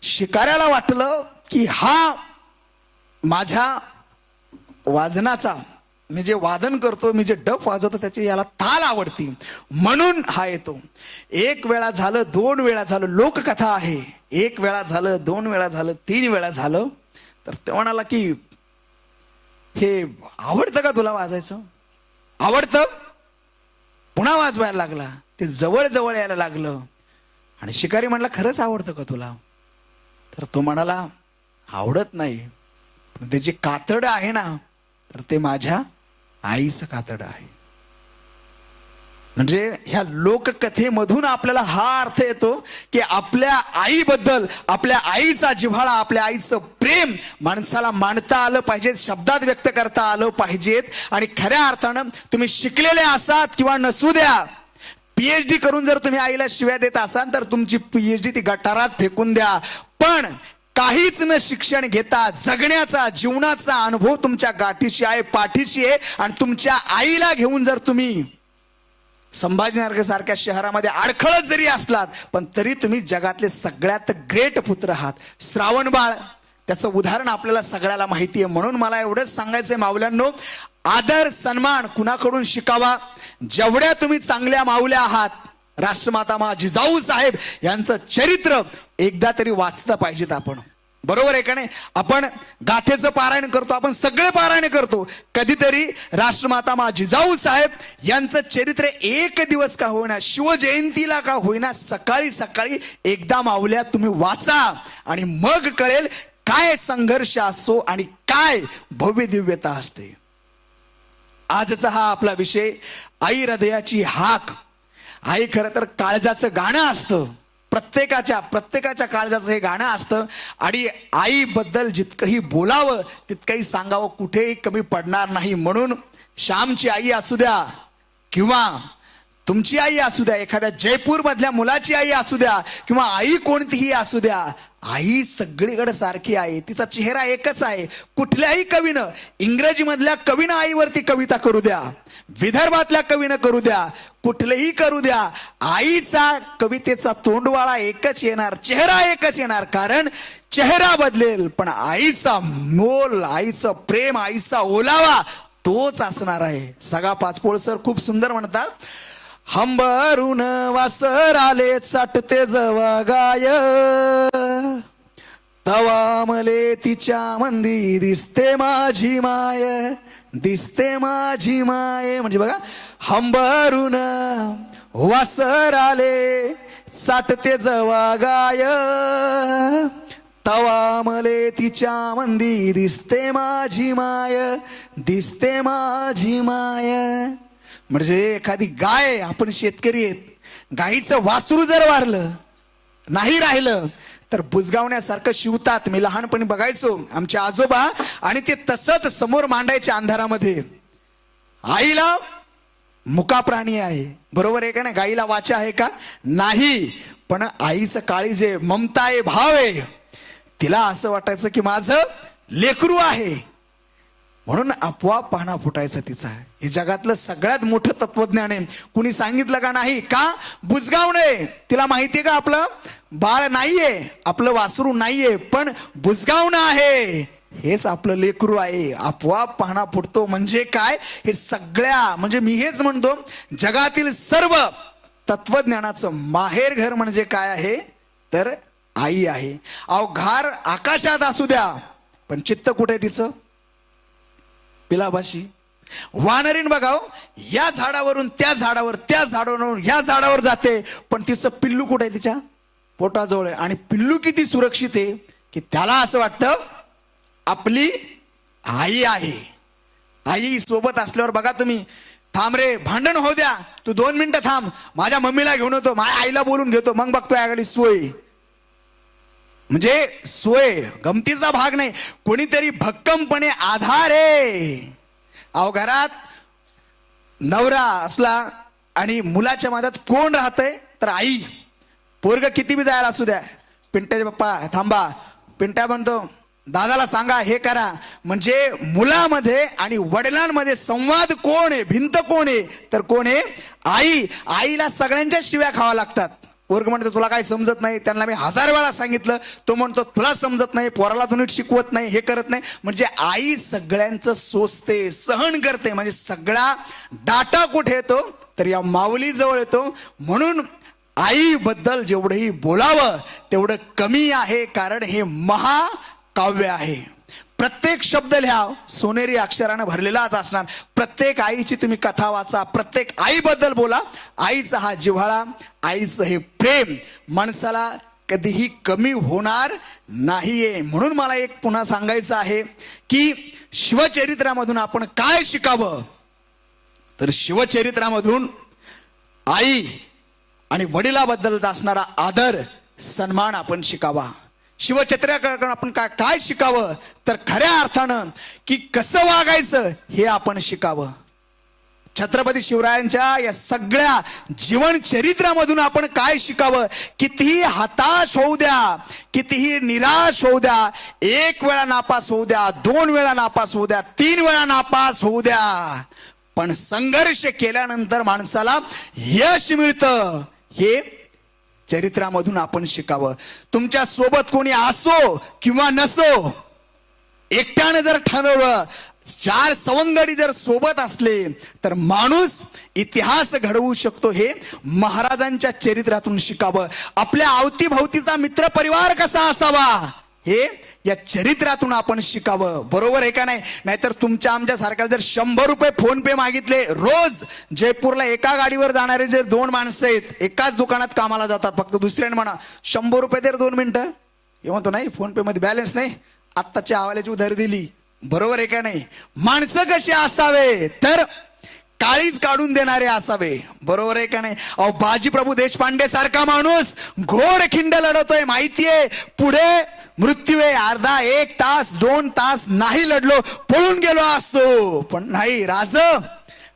शिकाऱ्याला वाटलं की हा माझ्या वाजनाचा, मी जे वादन करतो, मी जे डफ वाजवतो त्याची याला ताल आवडती, म्हणून हा येतो. एक वेळा झालं, 2 वेळा झालं, लोककथा आहे, 1 वेळा झालं, 2 वेळा झालं, 3 वेळा झालं, तर ते म्हणाला की हे आवडतं का तुला वाजायचं? आवडतं. पुन्हा वाजवायला लागला, ते जवळ जवळ यायला लागलं, आणि शिकारी म्हणला खरंच आवडतं का तुला? तर तो म्हणाला आवडत नाही, पण त्याची कातड आहे ना, तर ते माझ्या आईचं कातड आहे. म्हणजे ह्या लोककथेमधून आपल्याला हा अर्थ येतो की आपल्या आईबद्दल, आपल्या आईचा जिव्हाळा, आपल्या आईचं प्रेम माणसाला मांडता आलं पाहिजे, शब्दात व्यक्त करता आलं पाहिजेत. आणि खऱ्या अर्थानं तुम्ही शिकलेले असात किंवा नसू द्या, PhD करून जर तुम्ही आईला शिव्या देत असाल तर तुमची PhD ती गटारात फेकून द्या. पण काहीच न शिक्षण घेता जगण्याचा जीवनाचा अनुभव तुमच्या गाठीशी आहे, पाठीशी आहे. आणि तुमच्या आईला घेऊन जर तुम्ही संभाजीनगर सारख्या शहरामध्ये अडखळत जरी असलात पण तरी तुम्ही जगातले सगळ्यात ग्रेट पुत्र आहात. श्रावण बाळ त्याचं उदाहरण आपल्याला सगळ्याला माहिती आहे. म्हणून मला एवढंच सांगायचंय माऊल्यांनो, आदर सन्मान कुणाकडून शिकावा? जेवढ्या तुम्ही चांगल्या माऊल्या आहात, राष्ट्रमाता मा जिजाऊ साहेब यांचं चरित्र एकदा तरी वाचलं पाहिजेत आपण. बरोबर आहे का नाही? आपण गाथेचं पारायण करतो, आपण सगळे पारायण करतो. कधीतरी राष्ट्रमाता मा जिजाऊ साहेब यांचं चरित्र एक दिवस का होईना, शिवजयंतीला का होईना, सकाळी सकाळी एकदा माऊल्या तुम्ही वाचा आणि मग कळेल काय संघर्ष असतो आणि काय भव्य दिव्यता असते. आजचा हा आपला विषय, आई हृदयाची हाक. आई खरं तर काळजाचं गाणं असतं. प्रत्येकाच्या काळजाचं हे गाणं असतं. आणि आईबद्दल जितकंही बोलावं तितकंही सांगावं, कुठेही कमी पडणार नाही. म्हणून श्यामची आई असू द्या किंवा तुमची आई असू द्या, एखाद्या जयपूर मधल्या मुलाची आई असू द्या किंवा आई कोणतीही असू द्या, आई सगळीकडे सारखी आहे. तिचा चेहरा एकच आहे. कुठल्याही कवीनं, इंग्रजी मधल्या कवीनं आईवरती कविता करू द्या, विदर्भातल्या कवीनं करू द्या, कुठलेही करू द्या, आईचा कवितेचा तोंडवाळा एकच येणार, चेहरा एकच येणार. कारण चेहरा बदलेल पण आईचा मोल, आईचं प्रेम, आईचा ओलावा तोच असणार आहे. सगळा पाचपोळ सर खूप सुंदर म्हणतात, हंबरून वासर आले चाटते जवा गाय, तवा मले तिच्या मंदी दिसते माझी माय, दिसते माझी माय. म्हणजे बघा, हंबरून वासर आले चाटते जवा गाय, तवा मले तिच्या मंदी दिसते माझी माय, दिसते माझी माय. म्हणजे एखादी गाय, आपण शेतकरी आहेत, गाईचं वासरू जर वारलं, नाही राहिलं तर बुजगावण्यासारखं शिवतात. मी लहानपणी बघायचो आमचे आजोबा, आणि ते तसंच समोर मांडायचे अंधारामध्ये. आईला मुका प्राणी आहे, बरोबर आहे का नाही? गाईला वाचा आहे का? नाही. पण आईचं काळीज आहे, ममता आहे, भाव आहे. तिला असं वाटायचं की माझं लेकरू आहे, म्हणून आपोआप पाहणा फुटायचा तिचा. हे जगातलं सगळ्यात मोठं तत्वज्ञान आहे. कुणी सांगितलं का? नाही. का? बुजगावणे. तिला माहितीये का आपलं बाळ नाहीये, आपलं वासरू नाहीये, पण बुजगावणं आहे, हेच आपलं लेकरू आहे. आपोआप पाहणा फुटतो. म्हणजे काय? हे सगळ्या, म्हणजे मी हेच म्हणतो, जगातील सर्व तत्वज्ञानाचं माहेर घर म्हणजे काय आहे तर आई आहे. अहो, घार आकाशात असू द्या पण चित्त कुठे तिचं? पिलाभाशी. वानरीन बघाव, या झाडावरून त्या झाडावर, त्या झाडावरून ह्या झाडावर जाते, पण तिचं पिल्लू कुठे आहे? तिच्या पोटाजवळ आहे. आणि पिल्लू किती सुरक्षित आहे की त्याला असं वाटतं आपली आई आहे. आई सोबत असल्यावर बघा तुम्ही, थांब रे, भांडण होऊ द्या, तू 2 मिनिटं थांब, माझ्या मम्मीला घेऊन येतो, माझ्या आईला बोलून घेतो, मग बघतो याकडे सोय. म्हणजे सोय गमतीचा भाग नाही, कोणीतरी भक्कमपणे आधार आहे. अहो, घरात नवरा असला आणि मुलाच्या मधात कोण राहतंय तर आई. पोरग किती बी जायला असू द्या, पिंट्याचे पप्पा थांबा, पिंट्या म्हणतो दादाला सांगा हे करा. म्हणजे मुलामध्ये आणि वडिलांमध्ये संवाद कोण आहे, भिंत कोण आहे तर कोण आहे? आई. आईला सगळ्यांच्या शिव्या खावा लागतात. पोरग म्हणतो तुला काय समजत नाही, त्यांना मी 1000 वेळा सांगितलं, तो म्हणतो तुला समजत नाही, पोराला तू नीट शिकवत नाही, हे करत नाही. म्हणजे आई सगळ्यांचं सोसते, सहन करते. म्हणजे सगळा डाटा कुठे येतो तर या माऊली जवळ येतो. म्हणून आईबद्दल जेवढंही बोलावं तेवढं कमी आहे, कारण हे महाकाव्य आहे. प्रत्येक शब्द लिहा, सोनेरी अक्षरानं भरलेलाच असणार. प्रत्येक आईची तुम्ही कथा वाचा, प्रत्येक आईबद्दल बोला. आईचा हा जिव्हाळा, आईचं हे प्रेम माणसाला कधीही कमी होणार नाहीये. म्हणून मला एक पुन्हा सांगायचं आहे की शिवचरित्रामधून आपण काय शिकावं तर शिवचरित्रामधून आई आणि वडिलाबद्दल असणारा आदर, सन्मान आपण शिकावा. शिवचरित्राकडून आपण काय शिकावं तर खऱ्या अर्थानं की कसं वागायचं हे आपण शिकावं. छत्रपती शिवरायांच्या या सगळ्या जीवन चरित्रामधून आपण काय शिकावं? कितीही हताश होऊ द्या, कितीही निराश होऊ द्या, 1 वेळा नापास होऊ द्या, 2 वेळा नापास होऊ द्या, 3 वेळा नापास होऊ द्या, पण संघर्ष केल्यानंतर माणसाला यश मिळतं, हे चरित्रामधून आपण शिकावं. तुमच्या सोबत कोणी असो किंवा नसो, एकट्यानं जर ठरवलं, 4 सवंगडी जर सोबत असले तर माणूस इतिहास घडवू शकतो, हे महाराजांच्या चरित्रातून शिकावं. आपल्या अवतीभोवतीचा मित्र परिवार कसा असावा, हे या चरित्रातून आपण शिकावं. बरोबर आहे का नाही? नाहीतर तुमच्या आमच्या सारख्या जर 100 रुपये फोन पे मागितले, रोज जयपूरला एका गाडीवर जाणारे जे 2 माणसं आहेत, एकाच दुकानात कामाला जातात, फक्त दुसऱ्याने म्हणा 100 रुपये दे 2 मिनिटं, हे म्हणतो नाही फोन पे मध्ये बॅलन्स नाही, आत्ताच्या हवाल्याची उधारी दिली. बरोबर आहे का नाही? माणसं कशी असावे तर काळीच काढून देणारे असावे. बरोबर आहे का नाही? अहो, बाजीप्रभू देशपांडे सारखा माणूस घोडखिंड लढवतोय, माहितीये पुढे मृत्यू आहे, अर्धा 1 तास 2 तास नाही लढलो, पळून गेलो असतो, पण नाही, राज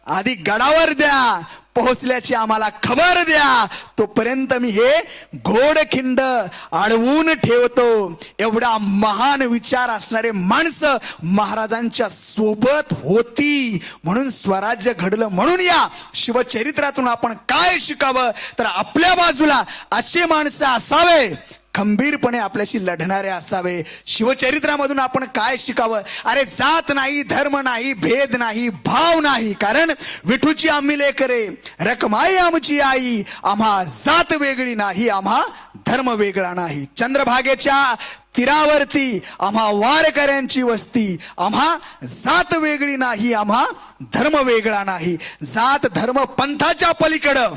आधी गडावर द्या, पोहोचल्याची आम्हाला खबर द्या, तोपर्यंत मी हे घोडखिंड अडवून ठेवतो. एवढा महान विचार असणारे माणसं महाराजांच्या सोबत होती, म्हणून स्वराज्य घडलं. म्हणून या शिवचरित्रातून आपण काय शिकावं तर आपल्या बाजूला असे माणसं असावे, खंबीरपणे आपल्याशी लढणारे असावे. शिवचरित्रामधून आपण काय शिकावं? अरे जात नाही, धर्म नाही, भेद नाही, भाव नाही, कारण विठूची आम्ही लेकरे, रखमाई आमची आई, आम्हा जात वेगळी नाही, आम्हा धर्म वेगळा नाही. चंद्रभागेच्या तीरावरती आम्हा वारकऱ्यांची वस्ती, आम्हा जात वेगळी नाही, आम्हा धर्म वेगळा नाही. जात धर्म पंथाच्या पलीकडं,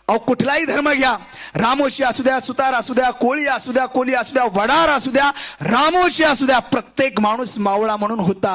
अहो कुठलाही धर्म घ्या, रामोशी असू द्या, सुतार असू द्या, कोळी असू द्या, कोली असू द्या, वडार असू द्या, रामोशी असू द्या, प्रत्येक माणूस मावळा म्हणून होता.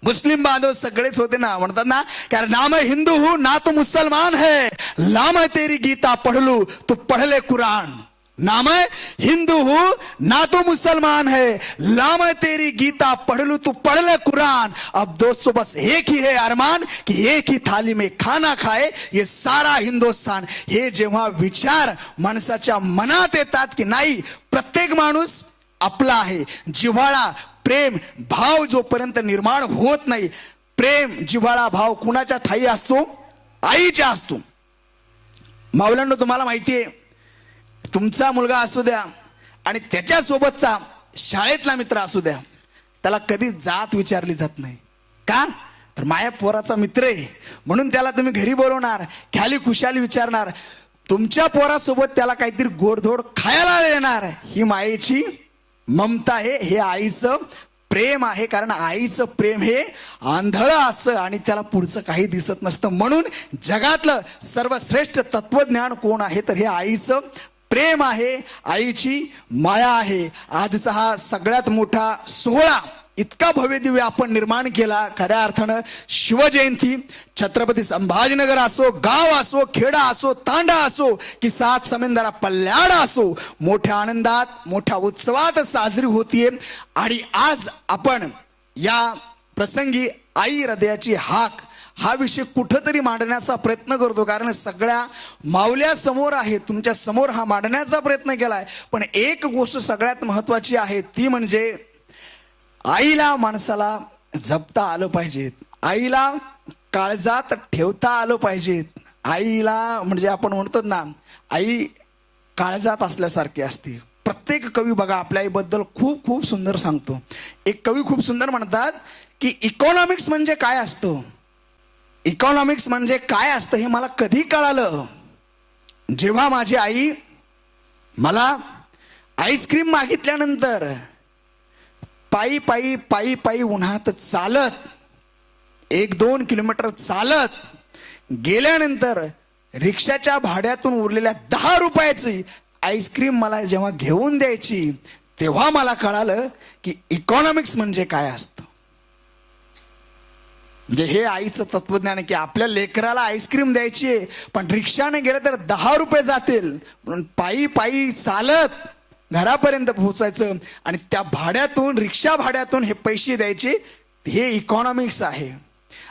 मुस्लिम बांधव सगळेच होते ना, म्हणतात ना, कारण नाम हिंदू हूं ना तो मुसलमान है, लाम तेरी गीता पढ़लू तू पढ़ले कुरान. नाम हिंदू हूं ना तो मुसलमान है, लाम तेरी गीता पढ़लू तू पढ़ले कुरान. अब दोस्तों बस एक ही है अरमान कि एक ही थाली में खाना खाए ये सारा हिंदुस्तान. हे जेव्हा विचार माणसाच्या मनात येतात की नाही, प्रत्येक माणूस आपला आहे, जिव्हाळा प्रेम भाव जोपर्यंत निर्माण होत नाही, प्रेम जिव्हाळा भाव कुणाच्या ठाई असतो? आईच्या असतो. मावलांनो, तुम्हाला माहितीये, तुमचा मुलगा असू द्या आणि त्याच्या सोबतचा शाळेतला मित्र असू द्या, त्याला कधी जात विचारली जात नाही. का? तर माया पोराचा मित्र आहे म्हणून त्याला तुम्ही घरी बोलवणार, ख्याली खुशाली विचारणार, तुमच्या पोरासोबत त्याला काहीतरी गोडधोड खायला देणार. ही मायेची ममता आहे, हे आईचं प्रेम आहे. कारण आईचं प्रेम हे आंधळं असं आणि त्याला पुढचं काही दिसत नसतं. म्हणून जगातलं सर्वश्रेष्ठ तत्वज्ञान कोण आहे तर हे आईचं प्रेम आहे, आईची माया आहे. आजचा हा सगळ्यात मोठा सोहळा इतका भव्य दिव्य आपण निर्माण केला, खऱ्या अर्थानं शिवजयंती. छत्रपती संभाजीनगर असो, गाव असो, खेडा असो, तांडा असो की 7 समुद्रा पल्ल्याडा असो, मोठ्या आनंदात मोठ्या उत्सवात साजरी होतीये. आणि आज आपण या प्रसंगी आई हृदयाची हाक हा विषय कुठंतरी मांडण्याचा प्रयत्न करतो, कारण सगळ्या माऊल्या समोर आहे, तुमच्या समोर हा मांडण्याचा प्रयत्न केलाय. पण एक गोष्ट सगळ्यात महत्वाची आहे, ती म्हणजे आईला माणसाला जपता आलं पाहिजे, आईला काळजात ठेवता आलं पाहिजे. आईला म्हणजे आपण म्हणतो ना, आई काळजात असल्यासारखी असते. प्रत्येक कवी बघा आपल्या आईबद्दल खूप खूप सुंदर सांगतो. एक कवी खूप सुंदर म्हणतात की इकॉनॉमिक्स म्हणजे काय असतं, इकॉनॉमिक्स म्हणजे काय असतं हे मला कधी कळालं, जेव्हा माझी आई मला आईस्क्रीम मागितल्यानंतर पायी पायी पायी पायी उन्हात चालत 1-2 किलोमीटर चालत गेल्यानंतर रिक्षाच्या भाड्यातून उरलेल्या 10 रुपयाची आईस्क्रीम मला जेव्हा घेऊन द्यायची, तेव्हा मला कळालं की इकॉनॉमिक्स म्हणजे काय असतं. म्हणजे हे आईचं तत्वज्ञान आहे की आपल्या लेकराला आईस्क्रीम द्यायची आहे, पण रिक्षाने गेलं तर 10 रुपये जातील, म्हणून पायी पायी चालत घरापर्यंत पोहोचायचं आणि त्या भाड्यातून, रिक्षा भाड्यातून हे पैसे द्यायचे, हे इकॉनॉमिक्स आहे.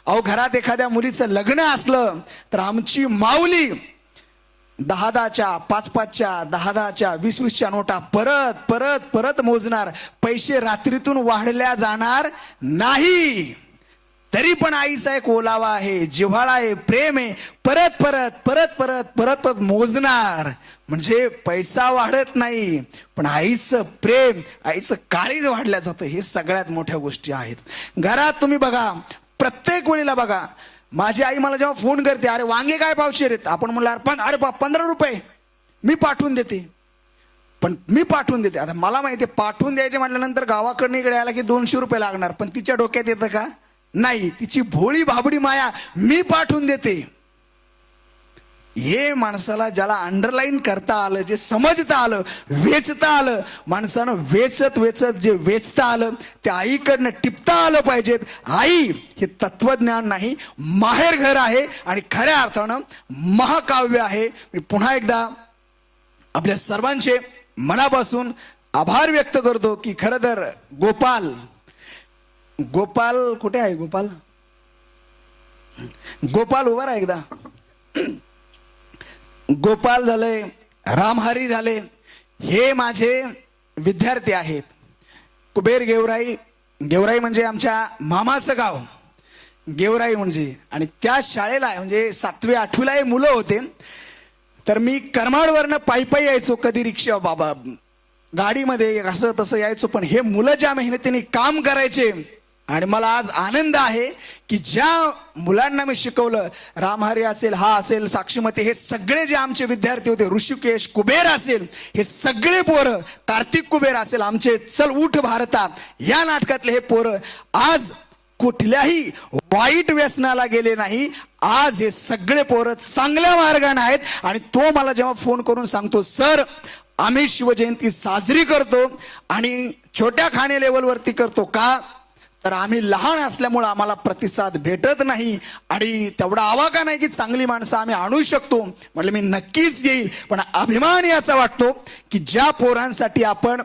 अहो घरात एखाद्या मुलीचं लग्न असलं तर आमची माऊली 10-10च्या 5-5च्या 10-10च्या 20-20च्या नोटा परत परत परत मोजणार. पैसे रात्रीतून वाढल्या जाणार नाही. तरी पण आईचा एक ओलावा आहे, जिव्हाळा आहे, प्रेम आहे. परत परत परत परत परत परत मोजणार. म्हणजे पैसा वाढत नाही पण आईचं प्रेम, आईचं काळीज वाढल्या जातं. हे सगळ्यात मोठ्या गोष्टी आहेत. घरात तुम्ही बघा, प्रत्येक वेळेला बघा, माझी आई मला जेव्हा फोन करते, अरे वांगे काय पावशेर आहेत, आपण म्हणलं अरे 15 रुपये मी पाठवून देते. पण मी पाठवून देते. आता मला माहिती आहे पाठवून द्यायचे म्हटल्यानंतर गावाकडनं इकडे यायला की 200 रुपये लागणार. पण तिच्या डोक्यात येतं का? नाही. तिची भोळी भाबडी माया, मी पाठवून देते. हे माणसाला ज्याला अंडरलाईन करता आलं, जे समजता आलं, वेचता आलं, माणसानं वेचत वेचत जे वेचता आलं ते आईकडनं टिपता आलं पाहिजेत. आई हे तत्वज्ञान नाही, माहेर घर आहे आणि खऱ्या अर्थानं महाकाव्य आहे. मी पुन्हा एकदा आपल्या सर्वांचे मनापासून आभार व्यक्त करतो की खरं तर गोपाल कुठे आहे? गोपाल उभा राहा एकदा. गोपाल झाले, रामहरी झाले, हे माझे विद्यार्थी आहेत. कुबेर गेवराई म्हणजे आमच्या मामाचं गाव गेवराई म्हणजे. आणि त्या शाळेला म्हणजे 7वी 8वीला हे मुलं होते. तर मी करमाडवरनं पायी यायचो, कधी रिक्षा बाबा गाडीमध्ये असं तसं यायचो. पण हे मुलं ज्या मेहनतीने काम करायचे आणि मला आज आनंद आहे की ज्या मुलांना मी शिकवलं, रामहरी असेल, हा असेल, साक्षीमती, हे सगळे जे आमचे विद्यार्थी होते, ऋषिकेश, कुबेर असेल, हे सगळे पोरं, कार्तिक कुबेर असेल, आमचे चल उठ भारतात या नाटकातले हे पोरं आज कुठल्याही वाईट व्यसनाला गेले नाही. आज हे सगळे पोरं चांगल्या मार्गाने आहेत. आणि तो मला जेव्हा फोन करून सांगतो, सर आम्ही शिवजयंती साजरी करतो आणि छोट्या खाणे लेवलवरती करतो का, तर आम्ही लहान असल्यामुळे आम्हाला प्रतिसाद भेटत नाही आणि तेवढा आवाका नाही की चांगली माणसं आम्ही आणू शकतो. म्हटलं मी नक्कीच येईल. पण अभिमान याचा वाटतो की ज्या पोरांसाठी आपण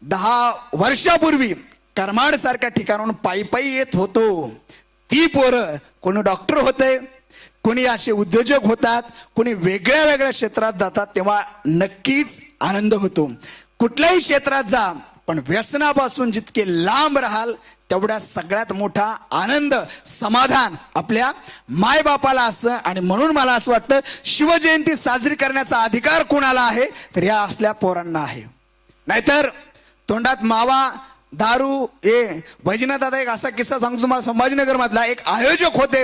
10 वर्षापूर्वी करमाड सारख्या ठिकाणाहून पायी येत होतो, ती पोरं कोणी डॉक्टर होते, कोणी असे उद्योजक होतात, कोणी वेगळ्या वेगळ्या क्षेत्रात जातात, तेव्हा नक्कीच आनंद होतो. कुठल्याही क्षेत्रात जा पण व्यसनापासून जितके लांब राहाल तेवढा सगळ्यात मोठा आनंद, समाधान आपल्या मायबापाला असतं. आणि म्हणून मला असं वाटतं शिवजयंती साजरी करण्याचा अधिकार कोणाला आहे, तर या असल्या पोरांना आहे. नाहीतर तोंडात मावा, दारू. वैजनाथ दादा एक असा किस्सा सांगतो तुम्हाला. संभाजीनगर मधला एक आयोजक होते,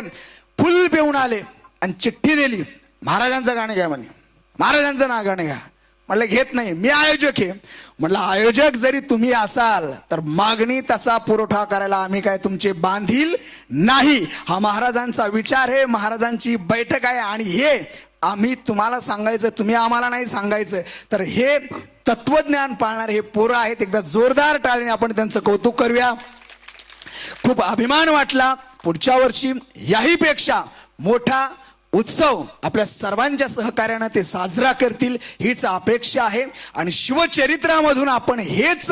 फुल पिऊन आले आणि चिठ्ठी दिली, महाराजांचं गाणं घ्या म्हणे, महाराजांचं ना गाणं घ्या. म्हटलं घेत नाही, मी आयोजक आहे. म्हटलं आयोजक जरी तुम्ही असाल तर मागणी तसा पुरवठा करायला आम्ही काय तुमचे बांधील नाही. हा महाराजांचा विचार आहे, महाराजांची बैठक आहे आणि हे आम्ही तुम्हाला सांगायचं, तुम्ही आम्हाला नाही सांगायचं. तर हे तत्वज्ञान पाळणारे हे पोरं आहेत. एकदा जोरदार टाळीने आपण त्यांचं कौतुक करूया. खूप अभिमान वाटला. पुढच्या वर्षी याही पेक्षा मोठा उत्सव आपल्या सर्वांच्या सहकार्यानं ते साजरा करतील हीच अपेक्षा आहे. आणि शिवचरित्रामधून आपण हेच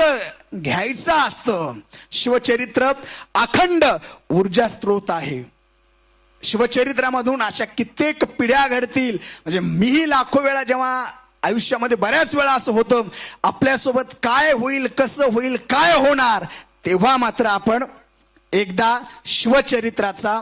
घ्यायचं असतं. शिवचरित्र अखंड ऊर्जा स्त्रोत आहे. शिवचरित्रामधून अशा कित्येक पिढ्या घडतील. म्हणजे मीही लाखो वेळा जेव्हा आयुष्यामध्ये बऱ्याच वेळा असं होतं, आपल्यासोबत काय होईल, कसं होईल, काय होणार, तेव्हा मात्र आपण एकदा शिवचरित्राचा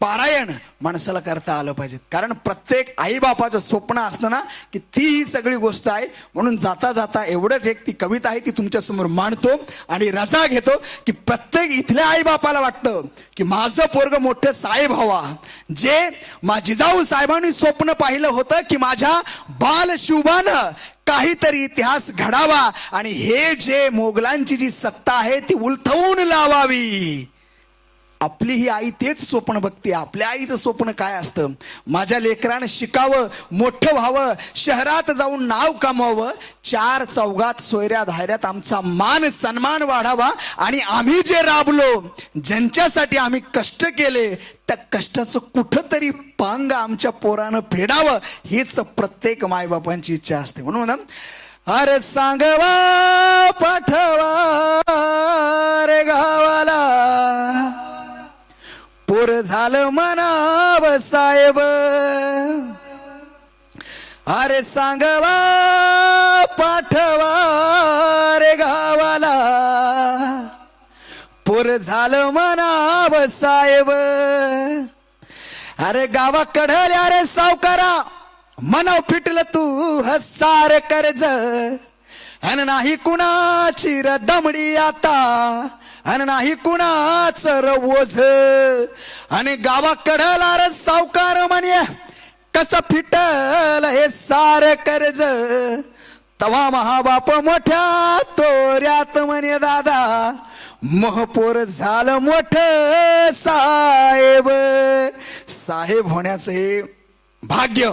पारायण माणसाला करता आलं पाहिजे. कारण प्रत्येक आई बापाचं स्वप्न असतं ना की ती ही सगळी गोष्ट आहे. म्हणून जाता जाता एवढंच एक ती कविता आहे ती तुमच्या समोर मांडतो आणि रजा घेतो की प्रत्येक इथल्या आई बापाला वाटतं की माझं पोरग मोठं साहेब व्हावा. जे जिजाऊ साहेबांनी स्वप्न पाहिलं होतं की माझ्या बाल शिवबानं काहीतरी इतिहास घडावा आणि हे जे मोगलांची जी सत्ता आहे ती उलथवून लावावी. आपली ही आई तेच स्वप्न बघते. आपल्या आईचं स्वप्न काय असतं, माझ्या लेकरानं शिकावं, मोठं व्हावं, शहरात जाऊन नाव कमावं, 4 चौघात सोयऱ्या धायऱ्यात आमचा मान सन्मान वाढावा आणि आम्ही जे राबलो, ज्यांच्यासाठी आम्ही कष्ट केले, त्या कष्टाचं कुठंतरी पांग आमच्या पोरानं फेडावं हीच प्रत्येक मायबापांची इच्छा असते. म्हणून अरे सांगवा पाठवा रे गावाला, पोर झालं म्हणाव साहेब, अरे सांगवा पाठवा रे गावाला, पोर झालं म्हणाव साहेब, अरे गावाकडल्या रे सावकारा मनाव फिटलं तू हसार कर्ज, अन नाही कुणाची र दमडी आता, अन नाही कुणाच र ओझ, आणि गावाकडला रे सावकार म्हणे कसं फिटल हे सार कर्ज, तवा महाबाप मोठ्या तोऱ्यात म्हणे दादा, महपोर झालं मोठ साहेब. साहेब होण्याचं हे भाग्य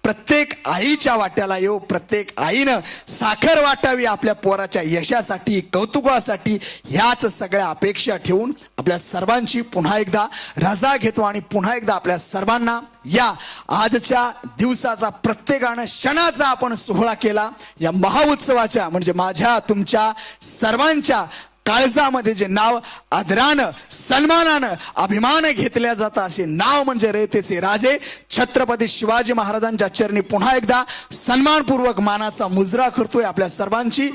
प्रत्येक आईच्या वाट्याला येऊ, प्रत्येक आईनं साखर वाटावी आपल्या पोराच्या यशासाठी, कौतुकासाठी. ह्याच सगळ्या अपेक्षा ठेवून आपल्या सर्वांची पुन्हा एकदा रजा घेतो आणि पुन्हा एकदा आपल्या सर्वांना या आजच्या दिवसाचा, प्रत्येकानं क्षणाचा आपण सोहळा केला. या महाउत्सवाच्या म्हणजे माझ्या तुमच्या सर्वांच्या काळजामध्ये जे नाव आदरानं सन्मानानं अभिमान घेतल्या जातं असे नाव म्हणजे रयतेचे राजे छत्रपती शिवाजी महाराजांच्या चरणी पुन्हा एकदा सन्मानपूर्वक मानाचा मुजरा करतोय. आपल्या सर्वांची